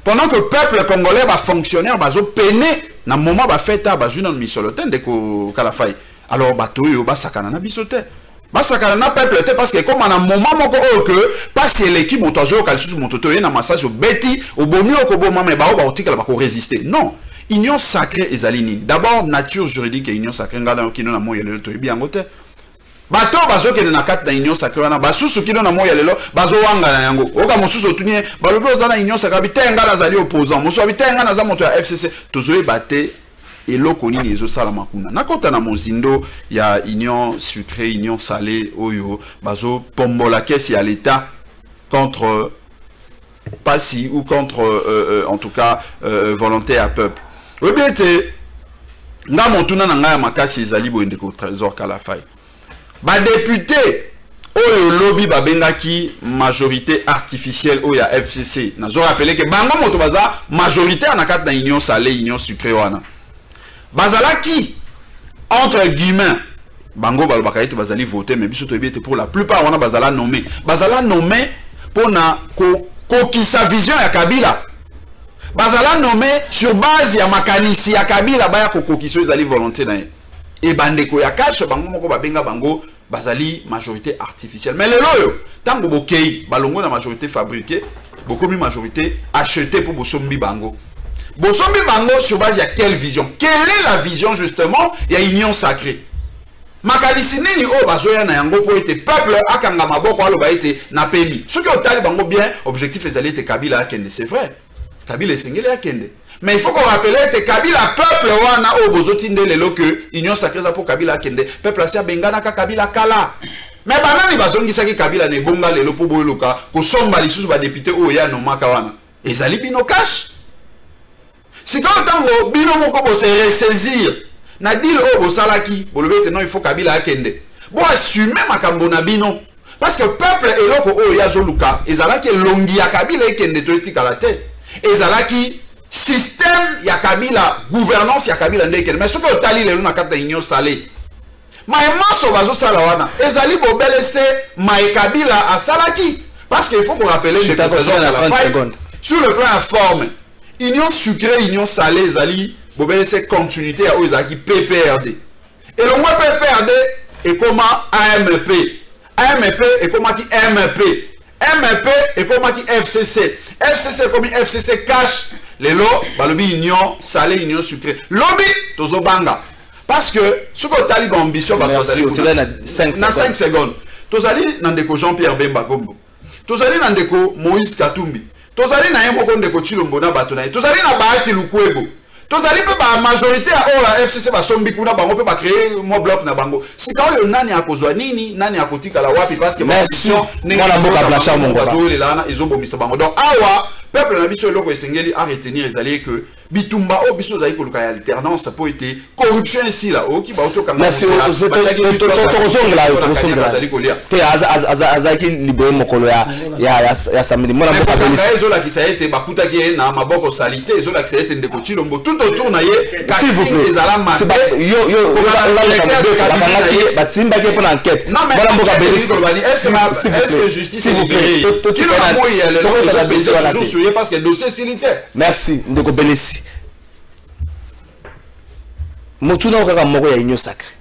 pendant que le peuple congolais va fonctionnaire bazo peiner na moment ba feta bazu na misoloten de ko Kalafai alors bato yo ba sakana na bisote basakana na peuple te parce que comme en un moment moko que parce que l'équipe montazo kalisusu montoto na massage beti obomi okoboma mais ba otikala ba ko résister non union sacrée ezalini d'abord nature juridique et union sacrée ngala kino na moyo lelo to bien ngote bato bazo ke na kati na union sacrée na basusu kino na moyo lelo bazo wanga na yango oka mosusu otunye balobi ozana union sacrée bitenga na zali opposant mosusu bitenga na za moto ya FCC tozoe baté et l'okoni nizo sala makuna nakota na mozindo ya union sucrée union salée oyo bazo pombola kesi ya l'état contre Passi ou contre en tout cas volonté à peuple Oui, bien, nga montuna na nga makasi ezali boyende ko Trésor Kalafai. Ba député oyo lobby ba bengaki majorité artificielle oyo ya FCC. Nazo rappeler que bango moto baza majorité na kati na union salée, union sucrée wana. Bazalaki entre guillemets bango balobaka ete bazali voter mais biso to ebite pour la plupart wana bazala nommé. Bazala nommé pour na ko sa vision ya Kabila. Bazala nommé sur base ya makanisi ya Kabila baya kokokiso ezali volonté na ye. Et bandeko ya cash bango moko babenga bango bazali majorité artificielle. Mais lelo yo tango bokei balongo na majorité fabriquée, bokomi majorité achetée pour bosombi bango. Bosombi bango sur base ya quelle vision? Quelle est la vision justement ya union sacrée? Makanisi nini o bazoya na yango po ete peuple akanga maboko alo ba ete na pemi. Ce que otali bango bien objectif ezali ete Kabila akende, c'est vrai. Kabila esengeli akende. Mais il faut qu'on rappelle que Kabila peuple wana o bozotinde lelo que union sacrée za pour Kabila akende. Peuple asia bengana ka Kabila kala. Mais banani bazongisa ki Kabila ne bonga lelo po boyoluka ko somba lisusu ba député o ya no maka wana. Ezali bino cash. Si quand tango bino moko bo se ressaisir na deal o bosalaki bolobete non il faut Kabila akende. Bo assumer makambo na bino. Parce que peuple eloko o ya zoluka ezalaki longi ya Kabila ekende to etikala te. Ezalaki système ya Kabila, gouvernance ya Kabila ndeke. Mais ce que otali lelo na kata union salée. Maemaso bazo sala wana. Ezali bobelese Mae Kabila asalaki. Parce qu'il faut qu'on rappelle les sur le plan de forme. Union sucrée, union salée, ezali bobelese continuité ya ezaki PPRD. Et le mot PPRD est comme AMP. AMP est comme qui MP. MP est comme qui FCC. FCC comme FCC cash. Les lots, balobi union salée, union sucrée. Lobby, tozo banga. Parce que ce que tu as dit ambition, merci. Tu as 5 secondes. Tu as dit Nandeko Jean-Pierre Bemba Gombo. Tu as dit Nandeko Moïse Katumbi. Tu as dit Nayemo Ndeko Chilombo na Batonaye. Tu as dit na Bahati Lukwebo. Tu as dit la majorité à la FCC va sombi kuna bango peut pas créer mon bloc na bango. Si quand yo nani akozwa nini, nani akotika la wapi parce que merci. Voilà mboka blacha mongola. Ils ont bomisa bango. Donc awa peuple na biso eloko esengeli à retenir les alliés que bitumba o biso zali koluka ya alternance pour été corruption ici là oki ba otoka merci tozongla te azaki libere mokolo ya samedi mona mboka belisi ezola ki sa ete bakuta ki na maboko salité ezola ki sa ete ndeko Chilombo tout autour na ye s'il vous plaît ezala mabe yo batsimba ki pour enquête mona mboka belisi est-ce que justice est libérée tu n'as pas moyen parce que le dossier est silitaire. Merci, Ndeko Belesi. Motuna okaka moko ya union sacrée.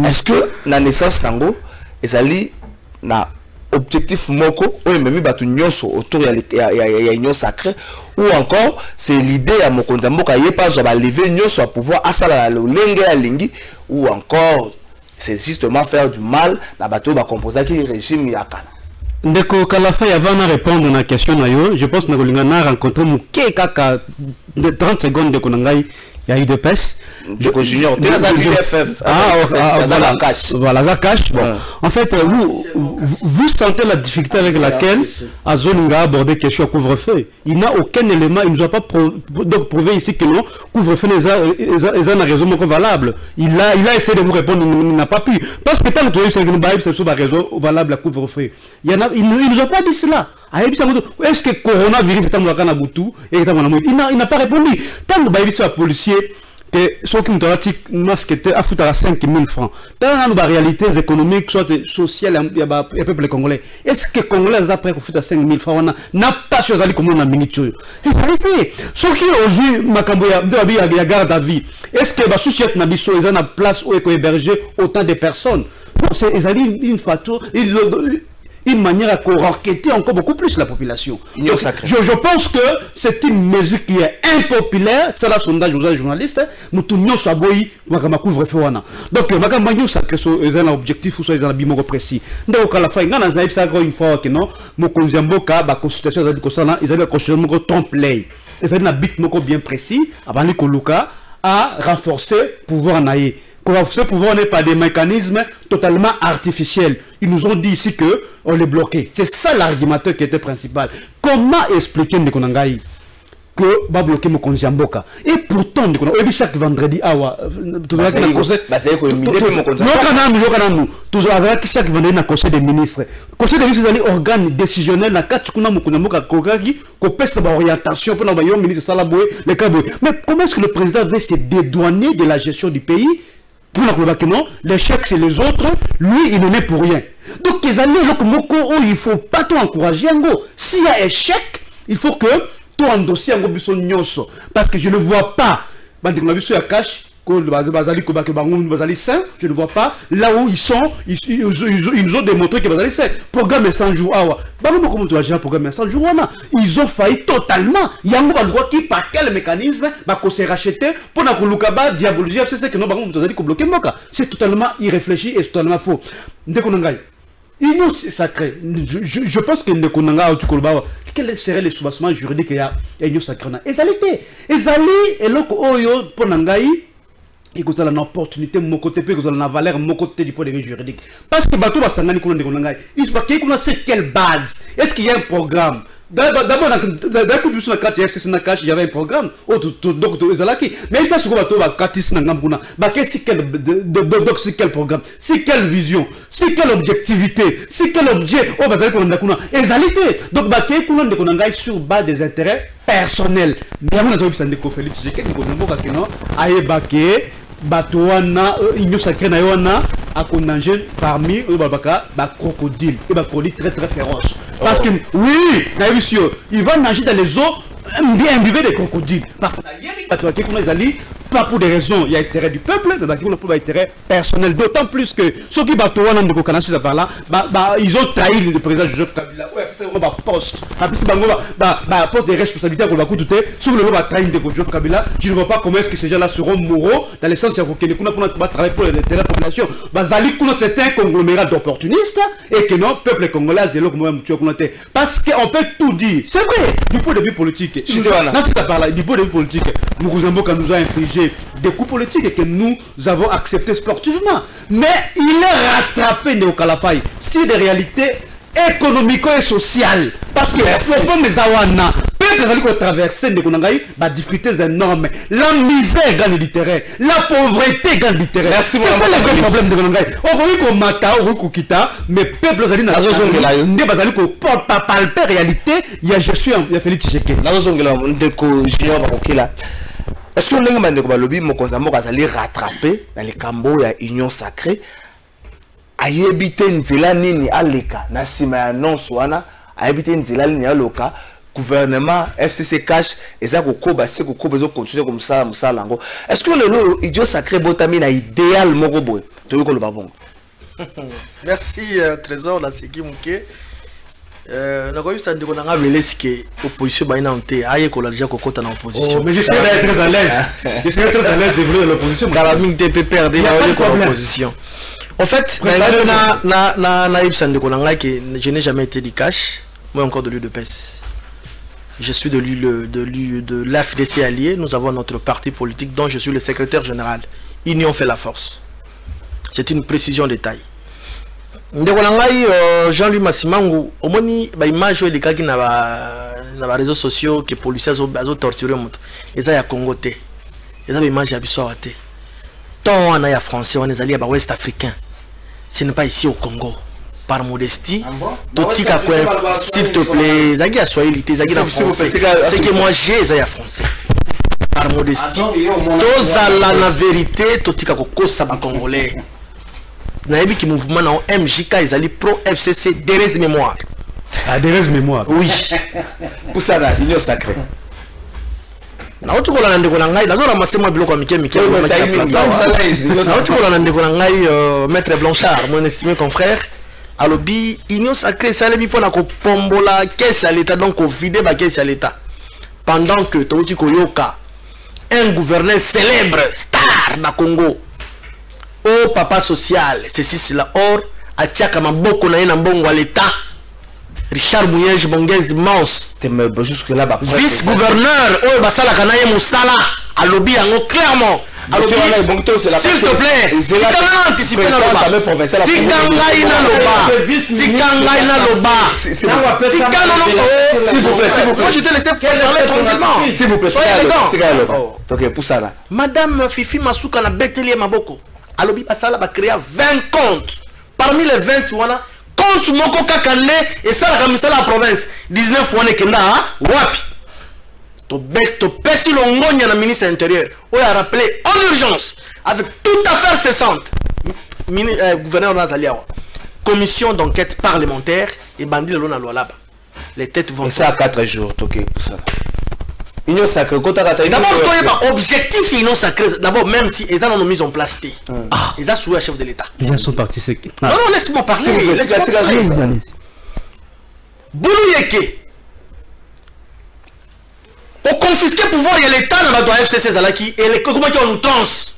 Est-ce que la naissance tango ezali na objectif moko oyo memi batu nyonso autour ya union sacrée ou encore c'est l'idée ya mokonza mboka ye pas ba lever nyonso à pouvoir asala la lolenge ya lingi ou encore c'est justement faire du mal na bato ba composer qui régime ya kala. Ndeko Kalafai avant de répondre à la question, je pense que nous avons rencontré Mouké Kaka de 30 secondes de Konangai. Il y a eu de pêche. Junior. Voilà, ça cache. Bon. En fait, vous sentez la difficulté avec laquelle Azoninga a abordé question couvre-feu. Il n'a aucun élément, il ne nous a pas prouvé ici que non, couvre-feu est une raison valable. Il a essayé de vous répondre, il n'a pas pu. Parce que tant que c'est une raison valable à couvre-feu. Il ne nous a pas dit cela. Est-ce que coronavirus est un boutou et il n'a pas répondu. Tant que les policiers que ceux qui ont dit masque était à foutre à 5 000 francs. Dans la réalité économique, soit sociale, il y a un peuple congolais. Est-ce que les Congolais après qu'on fout à 5 000 francs n'a pas choisi comme on a miniature? Et ça a été. Ceux qui ont joué Makamboya, il y a garde à vie. Est-ce que la société n'a pas une place où il héberger autant de personnes? C'est une facture. Une manière à enquêter encore beaucoup plus la population. Donc, je pense que c'est une mesure qui est impopulaire. C'est la sondage aux journalistes. Nous tournons sur Boyi, couvre-feu. Donc, Makambanyo, ça c'est un objectif ou soit un bimon précis. Donc, à la fin, une fois que non, mon Konzamboka, la consultation de Kosala, ils avaient consulté mon trompe-l'œil. Ils avaient un bit bien précis avant les Koluka à renforcer pouvoir naïe. Ce pouvoir n'est pas des mécanismes totalement artificiels. Ils nous ont dit ici qu'on les bloquait. C'est ça l'argumentaire qui était principal. Comment expliquer Ndekonangaï? que va bloquer mon congé en boca. Et pourtant, chaque vendredi, chaque vendredi, na conseil des ministres. Conseil des ministres, c'est un organe décisionnel, na katchukuna mukunamoka kokaki, ko pèse ba orientation pour na ministre Salaboué, les Kaboué. Mais comment est-ce que le président veut se dédouaner de la gestion du pays? Pour que non, l'échec c'est les autres, lui il ne met pour rien. Donc les années, il ne faut pas tout encourager. S'il y a échec, il faut que tout endosser parce que je ne vois pas. Je ne vois pas là où ils sont, ils nous ont démontré que le programme est 100 jours. Ils ont failli totalement. Il y a un droit qui, par quel mécanisme, s'est racheté pour que diaboliser, c'est totalement irréfléchi et totalement faux. Union sacrée. Je pense que quel serait le soubassement juridique qu'il y a Union sacrée? Ezalité et l'oyo pour Nangaï. Et que vous avez une opportunité, mon côté, que vous avez une valeur, mon côté du point de vue juridique. Parce que Batou va s'en aller, il sait quelle base. Est-ce qu'il y a un programme? D'abord, dans la coupe de il y avait un programme. Mais ça, c'est quel programme? C'est quelle vision? C'est quelle objectivité? C'est quel objet? Égalité. Donc, sur base des intérêts personnels. Mais on a dit Batouana, Union sacrée naïwana, a condamné parmi eux, crocodile, très très féroce. Parce que, oui, il va nager dans les eaux, bien imbibé des crocodiles. Parce que, pas pour des raisons, il y a intérêt du peuple, mais pour intérêt personnel. D'autant plus que ceux qui ils ont trahi le président Joseph Kabila. Poste de responsabilité sur le trahi de Joseph Kabila. Je ne vois pas comment est-ce que ces gens-là seront moraux dans le sens où ils travailler pour l'intérêt de la population. C'est un conglomérat d'opportunistes et que non, peuple congolais, parce qu'on peut tout dire. C'est vrai, du point de vue politique. Du point de vue politique, Mourouzamboka nous a infligé des coups politiques et que nous avons accepté sportivement. Mais il est rattrapé Néo Kalafay sur des réalités économiques et sociales. Parce que le problème des Awana, peuple traverser des difficultés énormes. La misère gagne du terrain, la pauvreté gagne du terrain. C'est ça le vrai problème de Gonangaï. On mata, on kita, mais peuple zali na ne bazali ko pas palper réalité, il y a je suis il y a Félix Tshisekedi. Na zongela ndeko junior bakokela. Est-ce que le monde de lobby Mokonzambo azali rattraper dans les cambo ya union sacrée ayebite nzela nini aleka na sima ya annonce wana ayebite nzela nini aloka gouvernement FCC cash eza kokoba se kokoba zo continuer comme ça musalango. Est-ce que le union sacrée botami na idéal moko boy to ko le babongo? Merci Trésor la seki muke. Ça ne connaît pas l'opposition déjà kokota na opposition. Mais je serais très à l'aise. Je serais très à l'aise de venir de l'opposition. Calamine TP perdre l'opposition. En fait, je n'ai jamais été du cash, moi encore de l'UDPS. Je suis de l'AFDC allié. Nous avons notre parti politique dont je suis le secrétaire général. Union fait la force. C'est une précision de taille. Jean-Louis Massimangu, au moins, image de cas qui na réseaux sociaux que les policiers ont torturé. Et ça, il y a Congo. Et ça, l'image est absurde. Tant on a français, on est allé à l'Ouest africain. Ce n'est pas ici au Congo. Par modestie, s'il te plaît, Zagi a soyalité, Zagi a français. C'est que moi j'ai Zagi a français. Par modestie, tous à la vérité, Totika Kokosa Congolais. Naïbi qui mouvement dans MJK, ils allaient pro FCC, Derez Mémoire. Ah, Derez Mémoire. Oui. Pour ça, là, union sacrée. Na otu kola ndeko na ngai nazo ramasser moi biloko mike mike na otu kola ndeko na ngai maître Blanchard mon estimé confrère alobi union sacrée ça lebi pona ko pombola caisse à l'état donc ko vider ba caisse à l'état pendant que Touti Koyoka un gouverneur célèbre star na Congo au papa social ceci cela or atiaka maboko na ye na mbongo à l'état Richard Bouyej Bongez Mons jusque là vice-gouverneur oh basala kanaye musala alobi yango clairement alors s'il te plaît tikanga anticiper na loba tikanga ina loba s'il vous plaît moi je te laisse parler tranquillement s'il vous plaît OK pour ça là madame Fifi Masuka na beteli maboko alobi basala ba créer 20 comptes parmi les 20 wana compte moko kakane et ça la misala la province 19 wana kenda wapi to pesi longonya na ministre intérieur on a rappelé en urgence avec toute affaire cessante gouverneur Nazaliawa commission d'enquête parlementaire et bandi le lona loi les têtes vont et ça à 4 jours OK pour ça Union sacrée d'abord objectif union sacrée d'abord même si ils ont mis en place ils ont souhaité à chef de l'état ils sont partis non laisse-moi parler Boulou au confisquer pouvoir il y a l'état dans la FCC Zalaki et les comment qui ont outrance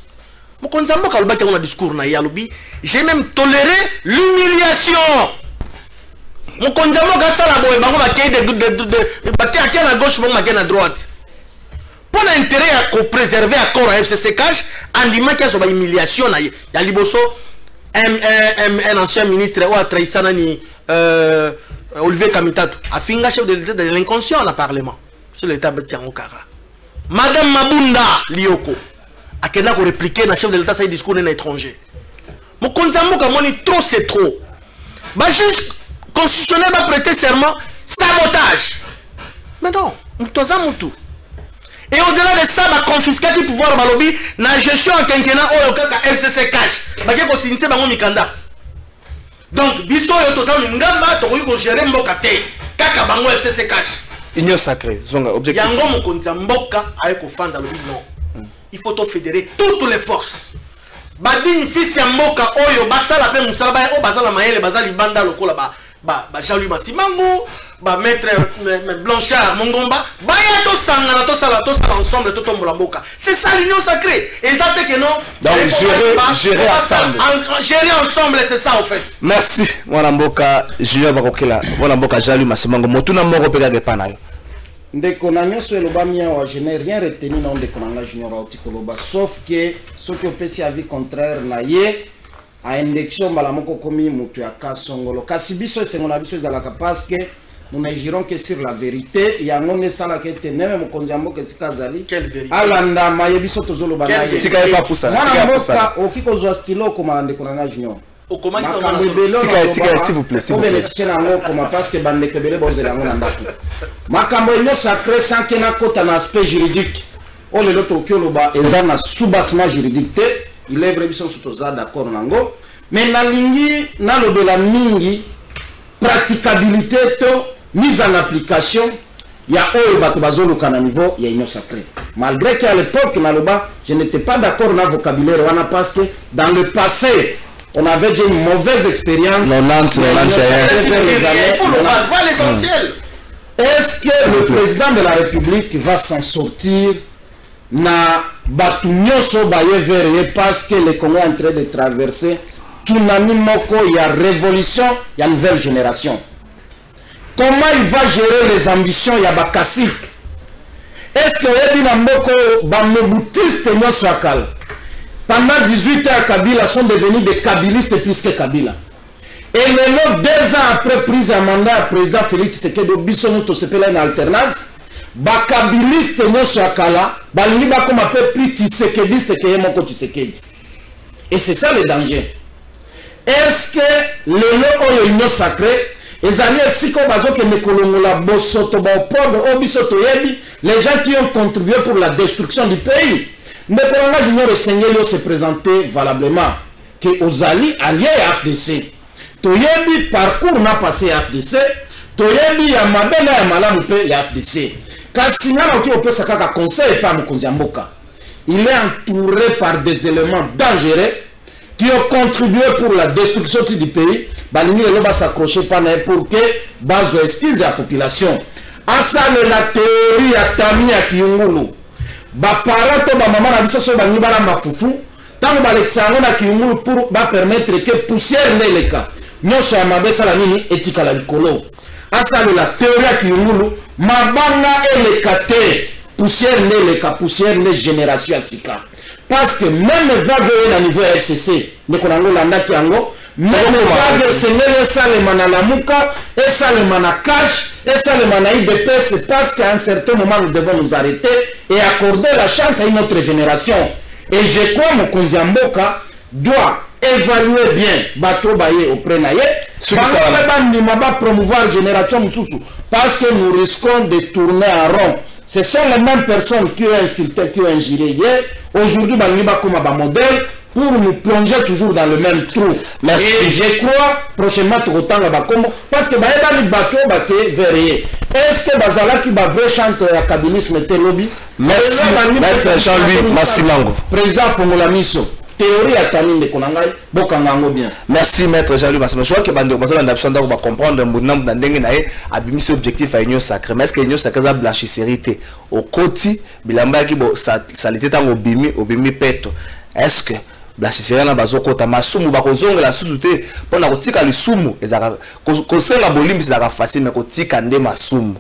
mon konzambo kalba qui a un discours na yalobi j'ai même toléré l'humiliation mon konzambo ga sala boy bango ba kay de ba kay à gauche bango ba kay à droite pour l'intérêt à préserver accord à FCC cash andima qui a so ba humiliation na ya liboso un ancien ministre ou a trahisana ni Olivier Kamitatu a finga chef de l'état de l'inconscient au parlement sur l'état Betiango Kara madame Mabunda Lioko a kena ko répliquer na chef de l'état sa discours na étranger mon konzambo kamoni trop c'est trop ba juge constitutionnel va prêter serment sabotage mais non mutoza mutu et au-delà de ça va confisquer du pouvoir balobi na gestion en quinquennat oyo kaka FCC cash ba ke ko sinise bango mikanda donc biso yo toza ngamba to ko gérer mboka te kaka bango FCC cash union sacrée zonga objectif yango mokonza mboka aye ko fanda lobi non il faut to fédérer toutes les forces badini fils ya mboka oyo basala pe musala ba o basala mayele bazali banda lokola ba Jean-Louis Massimango ba maître Blanchard Mongomba ba ya to sangana to sala ensemble to tombola mboka c'est ça l'union sacrée et ça te que non donc gérer ensemble gérer ensemble c'est ça en fait merci mwana mboka junior bakokela mwana mboka Jean-Louis Massimango motuna moko peka ke panayo ndeko na nyoso eloba mia wa je n'ai rien retenu non ndeko na junior autikoloba sauf que ce que pesi avis contraire na ye a élection malamoko komi mutu ya kasongolo kasi biso esengona biso ezalaka parce que nous ne girons que sur la vérité il y a non sala que teneme mokonzi mboka sikazali alanda maye biso tozoloba na ye tika pas pour ça tika pour ça okiko zo stilo comme ndeko na junior okomaki tika s'il vous plaît s'il vous plaît parce que bande kebele bozela ngona ndaki makambo enyo sacré sans que na kota na aspect juridique on le loto kyoloba ezana soubassement juridique te il est vrai biso sotoza d'accord nango mais na lingi na lobela mingi praticabilité to mise en application ya oyo bato bazoluka na niveau ya union sacrée malgré qu'à l'époque na loba je n'étais pas d'accord na vocabulaire wana parce que dans le passé on avait déjà une mauvaise expérience l'essentiel est-ce que le président de la République va s'en sortir na batu nyoso baye vers parce que le Congo est en train de traverser tunami moko ya révolution ya nouvelle génération comment il va gérer les ambitions ya bakasik est-ce que yebi na moko ba mobutiste nyoso akala pendant 18 ans Kabila sont devenus des kabilistes plus que Kabila et maintenant 2 ans après prise en mandat président Félix Tshisekedi biso moto sepela une alternance bakabiliste nyoso akala balingi bakoma pe plus tshisekediste que yemoko Tshisekedi et c'est ça le danger est-ce que le oyo union sacrée ezali esiko bazoke mekolongola bosoto ba oporde obisoto yebi les gens qui ont contribué pour la destruction du pays mekolonga junior esengeli se présenter valablement que ozali allié à FDC toyebi parcours na passé à FDC toyebi ya mabena ya malamu pe ya FDC kasi ngana ki opesa kaka conseil pa mokonzi mboka il est entouré par des éléments dangereux qui ont contribué pour la destruction du pays balingi le ba s'accrocher pas pour que bazo excuse la population asale la théorie ya tami ya kiungulu ba parents to ba maman na biso so bangi bala mafufu tango ba lexango na kiungulu pour ba permettre que poussière neleka nyoso ya mabesa la nini etika la likolo asale la théorie ya kiungulu mabanga elekate poussière neleka poussière ne génération asika parce que même vague au niveau FCC de konango landaki yango même vague sengeli esalema na lamuka esalema na cash esalema na IDP, c'est parce qu'à un certain moment nous devons nous arrêter et accorder la chance à une autre génération. Et je crois que Mokonzi Mboka doit évaluer bien bateau baye auprès na ye ba promouvoir génération mususu, parce que nous risquons de tourner en rond. Ce sont les mêmes personnes qui ont insulté, qui ont injuré hier. Aujourd'hui, Bangniba comme un modèle pour nous plonger toujours dans le même trou. Merci. Et je crois prochainement tout autant parce que les bateaux verriez. Est-ce que Bazala qui va chanter à cabinisme tel lobby? Merci. Maître Jean-Louis Massimango, président Fongola Misso. Théorie à Tamine de Konangai, Bokangango bien. Merci Maître Jean-Louis Massimango. Je crois que Bando Bazola n'a besoin de comprendre mon nom dans Dengenae a mis ce objectif à Union Sacrée. Mais est-ce que Union Sacrée a blanchisserie au côté Bilamba qui ça l'était en obimi peto? Est-ce que blanchisserie na bazoko ta masumu bakozonga la sous-souté pona kotika lisumu ezaka kosenga bolimbi ezaka facile mais kotika nde masumu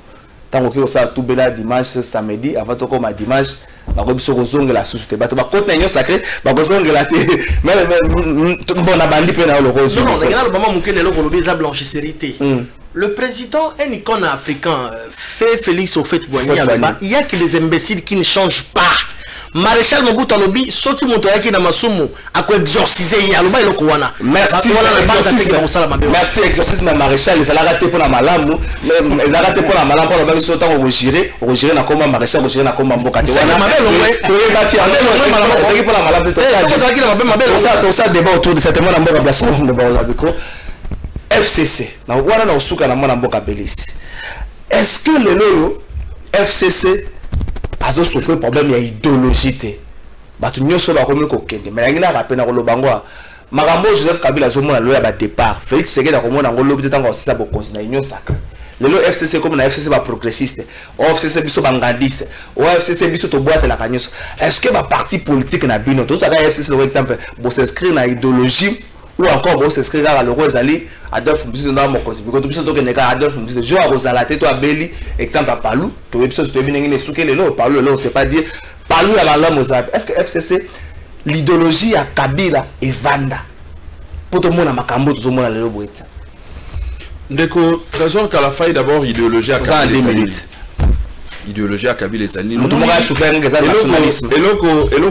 tango ki ça tout bela dimanche samedi avant to comme dimanche bakobiso kozonga la sous-souté bato bakota Union Sacrée bakozonga la te mais bona bandi pe na lo kozo non regarde le moment mukele lo kolobi za blanchisserie. Le président est un icône africain fait Félix Houphouët-Boigny. Il y a que les imbéciles qui ne changent pas. Maréchal Mobutu Alobi, soki moto yaki na masumu ako exorciser ya loba eloko wana. Merci. Merci exorcisme na maréchal les ala raté pour la malamu, les ala raté pour la malamu pour ba so tango ko gérer na komba maréchal ko gérer na komba mboka te wana. To yeba ki ande malamu ko pour la malamu te. To ça débat autour de cette mona mboka blessé de Baolabiko. FCC na wana na usuka na mona mboka Belisi. Est-ce que le loyo FCC azo souffrir problème ya idéologie te batu nyoso ba komi ko kende mais ngina rapena ko lobangwa makambo Joseph Kabila zo mona lo ya ba départ Félix Tshisekedi ko mona ngolo bi tango sisa bo considérer Union Sacrée lelo FCC comme na FCC ba progressiste o FCC biso bangandise o FCC biso to boîte la kanyoso. Est-ce que ba parti politique na bino to ça FCC par exemple bo s'inscrire na idéologie ou encore bon s'inscrire à l'euro ezali Adolphe Mbusi dans mon conseil because biso to keneka Adolphe Mbusi de jour ozala te to abeli exemple à Palou to biso to bini ngine souke lelo Palou lelo on sait pas dire Palou à la Mozart. Est-ce que FCC l'idéologie à Kabila et Vanda pour tout le monde à makambo tout le monde à lelo boita ndeko trésor qu'à la faille d'abord idéologie à Kabila idéologie à Kabila et Zali. Tout le monde a souffert un nationalisme. Et là,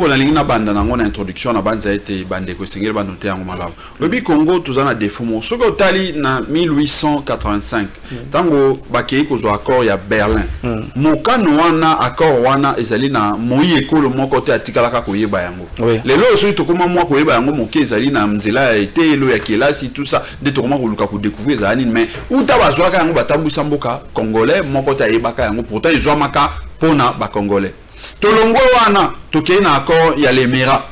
on a une bande dans l'introduction, la bande a été bandée, que c'est une bande notée en Malawi. Le Congo, tout ça a des faux mots. Ce que Tali en 1885, tango bakei kozo accord ya Berlin. Moka noana accord wana ezali na moyi ekolo mo côté atikalaka koyeba yango. Les lois aussi to comment moi koyeba yango moke ezali na mzela été lo ya kelasi tout ça de to comment koluka ko découvrir ezali mais ou tabazwaka yango batambusa mboka congolais mo côté ayebaka yango pourtant ils ont maka pona ba congolais tolongo wana tokei na accord ya l'Émirat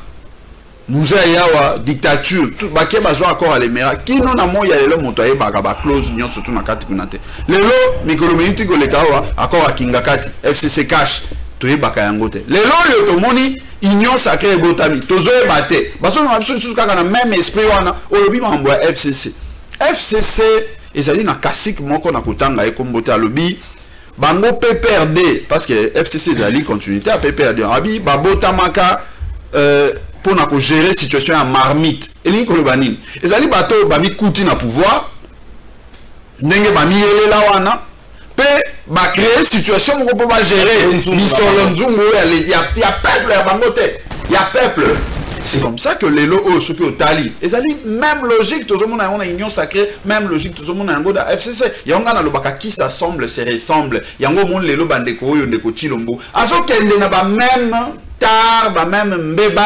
nous ayawa dictature tout ba ke bazwa accord ya l'Émirat kino na mo ya lelo moto ayebaka ba clause nyon surtout na kati kunate lelo mikolo minute ko lekawa accord ya kingakati FCC cash toyebaka yango te lelo yo tomoni Union Sacrée botami tozoyeba te baso na biso susu kaka na même esprit wana olobi mambo ya FCC ezali na kasik moko na kutanga ekombote alobi bango PPRD parce que FCC zali continuité à PPRD abi babotamaka pour na ko gérer situation en marmite elingi ko lobanini ezali bato bami kuti na pouvoir ndenge bami yelela wana pe ba créer situation moko po ba gérer misolo nzungu ya peuple ya bango te ya peuple. C'est comme ça que les lots ceux qui au Tali ezali même logique tout le monde a une union sacrée même logique tout le monde a un goda FCC yanga na lobaka qui s'assemble se ressemble yango mon lelo bandeko oyo ndeko chilombo azo kende na ba même tar ba même mbeba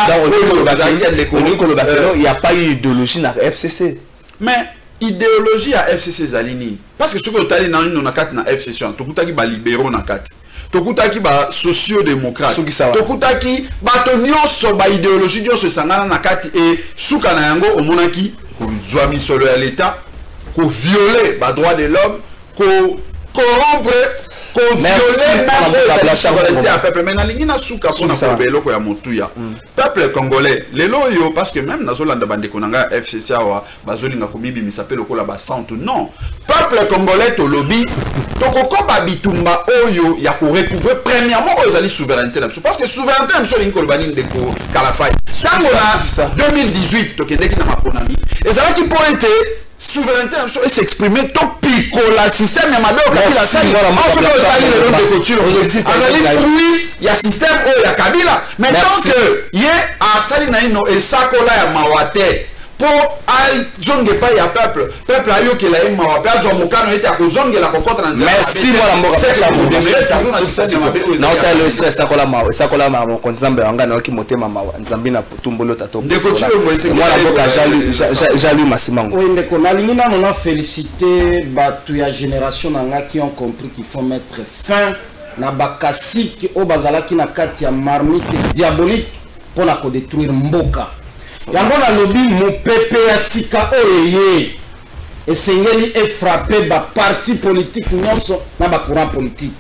il y a pas eu d'idéologie na FCC mais idéologie à FCC zalini parce que ceux qui au Tali na une na kat na FCC to kutaki ba libéraux na kat tokutaki ba socio-démocrate tokutaki bato nyonso ba idéologie nyonso sangana na kati et suka na yango omonaki ko zwa misolo ya l'état ko violer ba droit de l'homme ko corrompre violer la souveraineté à peuple. Mais nalingi na souka pona ko beloko ya motuya. Peuple congolais, lelo yo parce que même na zolanda bande konanga FCC awa bazolinga komibi misape lokola ba centre. Non. Peuple congolais to lobby tokoko ba bitumba oyo ya ko recouvrer premièrement aux ali souveraineté parce que souveraineté na solingi kolbani ndeko Kalafai. Ça 2018 tokendeki na maponami. Ezala ki po ete souveraineté et s'exprimer tout pico la système ya mabe okabila sali on se peut aller le long de couture azali fruit ya système o ya kabila mais tant que yé a sali na ino esakola ya mawate pour ay zonge pa ya peuple ayo ke la ema wa peuple mokano ete akozongela kokontra nzela merci moi mboka non c'est le stress sakola ma mon nzambe wanga na ki motema mawa nzambe na tumbolo tato ndeko tulo moi mboka jalu masimango oui ndeko nalingi na on a félicité batu ya génération nanga qui ont compris qu'il faut mettre fin na bakasiki o bazalaki na kati ya marmite diabolique pour na ko détruire mboka yango na lobi mopepe ya sika oyeye esengeli frappé ba parti politique nyonso na ba courant politique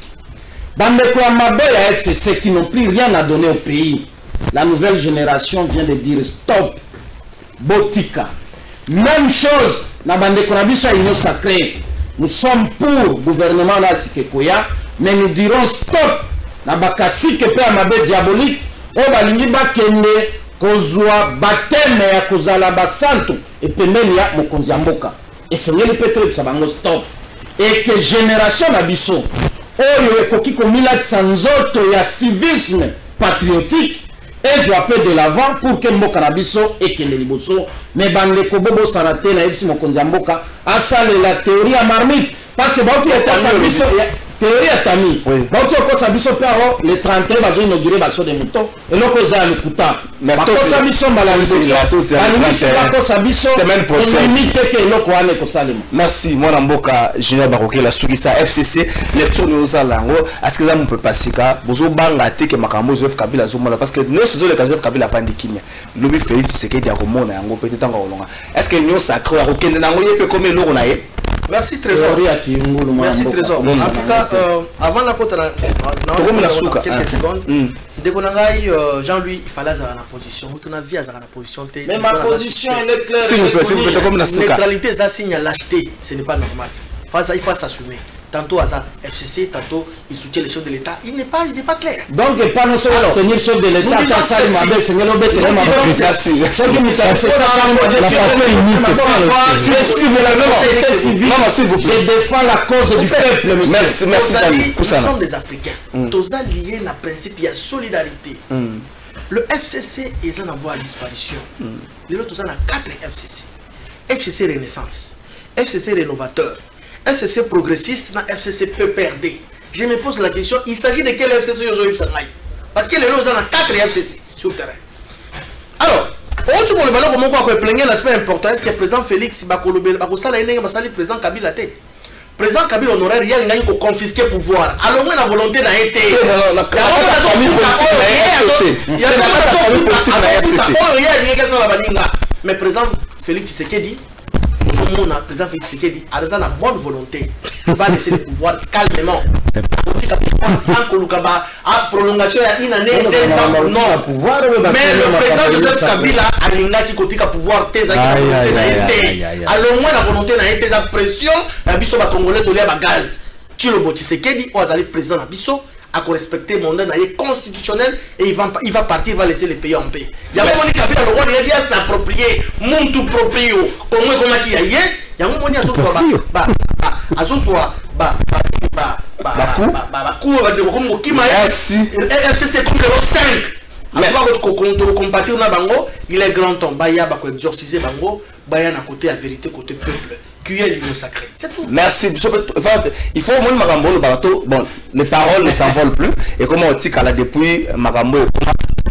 bandeko ya mabe ya FCC qui n'ont plus rien à donner au pays. La nouvelle génération vient de dire stop botika. Même chose na bandeko na biso ya union sacrée, nous sommes pour gouvernement na Sikekoya mais nous dirons stop na bakasike pe ya mabe diabolique o balingi bakende kozwa bateme ya kozala basantu epemeni ya mokonzi ya mboka esengeli pe toyebisa bango stop et que génération na biso oyo ekoki komilatisa nzoto ya civisme patriotique ezwa pe de l'avant pour que mboka na biso ekende liboso mais bandeko bobosana te na yebisi mokonzi ya mboka asalela théorie ya marmite parce que bauti etasa biso théorie ya tami bauti okosa biso pe aro le 31 bazo inauguré baso de moto eloko eza le kuta bakosa biso bakosa biso semaine prochaine limite ke eloko wana ekosalema. Merci mwana mboka Junior Baroke la sukisa FCC lecture de osalango aske za mpe pasika bozo banga te ke makambo Joseph Kabila zomona parce que nous ce le Joseph Kabila pandikimia lobi Félix Tshisekedi ya komona yango peut être ngolonga est-ce que nous sacré ya kokende nango yepe comme eloko na ye. Merci Trésor. Merci Trésor. En tout cas, avant la côte, quelques secondes, dès qu'on a eu Jean-Louis, il fallait avoir la position. On a vu la position. Mais ma position, elle est claire. S'il vous plaît, comme la neutralité, ça signe lâcheté. Ce n'est pas normal. Il faut s'assumer. Tantôt à FCC, tantôt il soutient les choses de l'État. Il n'est pas clair. Donc, pas nous soutenir les choses de l'État. Je défends la cause du peuple. Merci. Nous sommes des Africains. Tous liés à principe de solidarité. Le FCC est en voie de disparition. Les autres sont 4 FCC. FCC Renaissance, FCC Rénovateur, FCC progressiste, FCC PPRD. Je me pose la question, il s'agit de quel FCC parce que les gens ont 4 FCC sur le terrain. Alors, on va voir comment on peut plaigner l'aspect important. Est-ce que le président Félix Bakolobel, le président Kabila Té, président Kabila honoraire, il y a confisqué pouvoir. Alors, la volonté n'a été. Mais président Félix Tshisekedi, le président Félix Tshisekedi a la bonne volonté. Il va laisser le pouvoir calmement. Sans prolongation il y a une année, 2 ans, non. Mais le président Joseph Kabila a l'ingaki côté pouvoir alors moins la volonté n'a été la pression, la biso va congolais de l'air à gaz. Tshilombo Tshisekedi, ou le président na biso, a respecté mon mandat constitutionnel et il va partir, il va laisser les pays en paix. Il y a un moment Kabila le roi il a s'approprier mon tout proprio comme qui y a il y a un moment FCC comme le 5 il est grand temps baya ba ko exorciser bango baya na côté la vérité côté peuple qui est l'union sacrée. C'est tout. Merci. Il faut au moins Magambo le bateau. Bon, les paroles ne s'envolent plus. Et comment on dit qu'elle a depuis Magambo.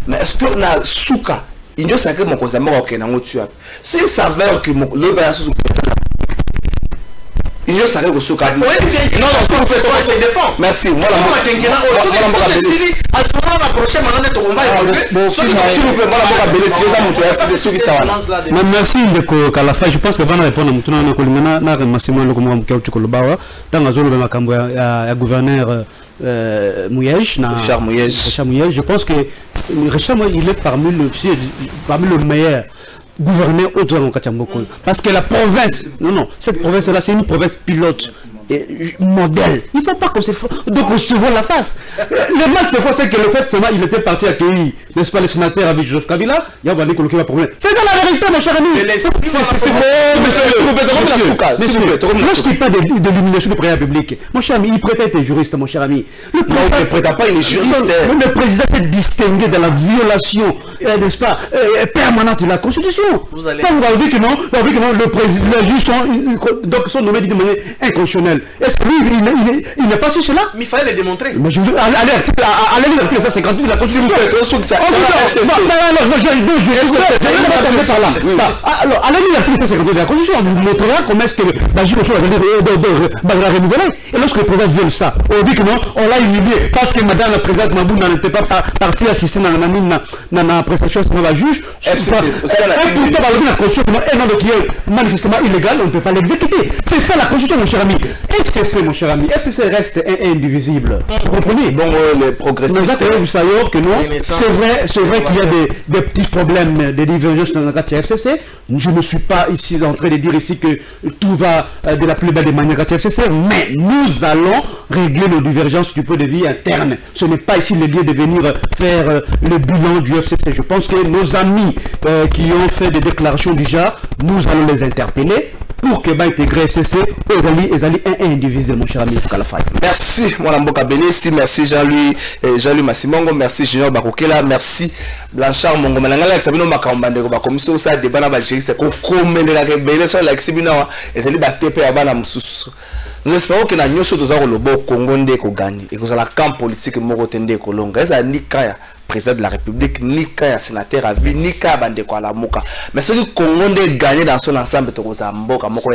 Mais est-ce que na souka l'union sacrée mon cousin mort au Kenango tu as. C'est une saveur que le bateau sous il y a ça que vous avez non non c'est défend merci moi la moi quinquennat à ce moment la prochaine mandat on va évoluer s'il vous plaît moi la moka belé si ça monte c'est ce qui ça va merci ndeko Kalafa je pense que va répondre mutuna na kolingana na remerciement le comme kautu kolobawa dans la zone de makambo ya gouverneur Mouyej na Richard Mouyej je pense que Richard il est parmi le meilleur gouverneur autour de Kachamboko parce que la province cette province là c'est une province pilote modèle. Il ne faut pas qu'on se voit la face. Le mal, c'est quoi? C'est que le fait seulement il était parti accueillir, n'est-ce pas, les sénateurs avec Joseph Kabila. Il y a un coloqué un problème. C'est dans la vérité, mon cher ami. Lorsqu'il parle de l'élimination du président public, mon cher ami, il prétend être juriste, mon cher ami. Non, il ne prétend pas, il est juriste. Le président s'est distingué de la violation, n'est-ce pas, permanente de la Constitution. Vous allez dire que non, le président, les juges sont nommés de manière inconstitutionnelle. Est-ce que lui, il n'est pas sur cela? Mais il fallait le démontrer. Mais allez l'article 158 de la Constitution. Alors, allez l'article 158 de la Constitution. On vous montrera comment est-ce que la justice va renouveler. Et lorsque le président viole ça, on dit que non, on l'a humilié parce que madame la présidente Mabou n'était pas partie assister dans la prestation de la juge. Et pourtant, la Constitution, un nom qui est manifestement illégal, on ne peut pas l'exécuter. C'est ça la Constitution, mon cher ami. FCC, mon cher ami, FCC reste indivisible. Vous comprenez? Bon, les progressistes. Vous savez que non, c'est vrai qu'il y a des petits problèmes de divergence dans la FCC. Je ne suis pas ici en train de dire ici que tout va de la plus belle des manières à FCC, mais nous allons régler nos divergences du point de vue interne. Ce n'est pas ici le lieu de venir faire le bilan du FCC. Je pense que nos amis qui ont fait des déclarations déjà, nous allons les interpeller pour que intégrer FCC, ils allaient indivisible, mon cher ami Kalafa. Merci, mon Mboka Benessi, merci Jean-Louis Massimongo, merci Junior Bakokela, merci Blanchard Mongo. Malangala, Sabino Makambande, Bakomiso, ça débat na bagériste, comme les rebelles sur l'exibina, et c'est les bateaux à Banamsus. Nous espérons que nous sommes le bon Congo de gagner et que nous avons un camp politique morotende kolonga. Est-ce que Nika président de la République, Nika sénateur à vie, Nika bande kwa la moka. Mais ce que Congo de gagner dans son ensemble, Tozamboka moko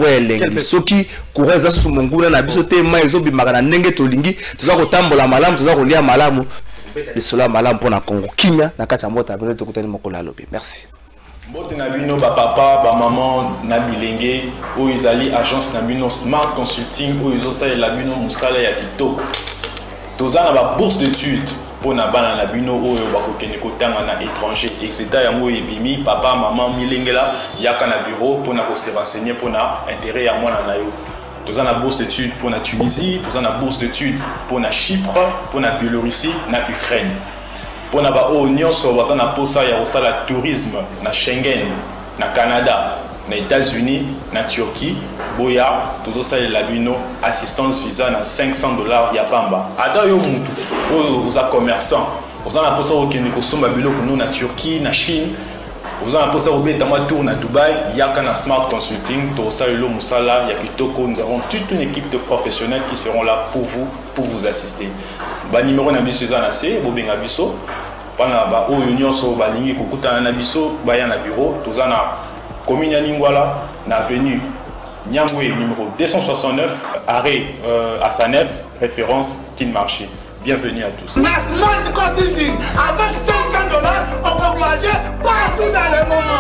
elengi. Soki courage sur mongula na biso te ma ezo bimaka na ndenge tolingi, toza kotambola malamu, toza kolia malamu. Bisola malamu pona Congo kimia na kati ya mbota bele tokutani moko la lobi. Merci. Mbote na bino ba papa ba maman na bilenge o izali agence na bino Smart Consulting o izosa la bino musala ya kitoko. Toza na ba bourse d'études pour na bana na bino oyo bakokende kotanga na étranger etc. yango ebimi papa maman milengela yaka na bureau pour na ko se renseigner pour na intérêt ya mwana na yo. Toza na bourse d'études pour na Tunisie, toza na bourse d'études pour na Chypre, pour na Biélorussie, na Ukraine. Pour na ba union so baza na posa ya osala tourisme na Schengen, na Canada, na États-Unis, na Turquie, boya tozosalela la bino assistance visa na $500 ya pamba. Ata yo mutu oza commerçant, oza na posa okende kosomba biloko no na Turquie, na Chine, oza na posa obeta mwa tour na Dubaï, yaka na Smart Consulting, tozosalela musala ya kitoko. Nous avons toute une équipe de professionnels qui seront là pour vous assister. Ba numéro na biso eza na se bobenga biso pana ba oyo nyonso balingi kokutana na biso baya na bureau toza na commune ya Lingwala na avenue Nyangwe numéro 269 arrêt à Sanef référence Kin Marché. Bienvenue à tous. Smart Consulting avec $500 on peut voyager partout dans le monde.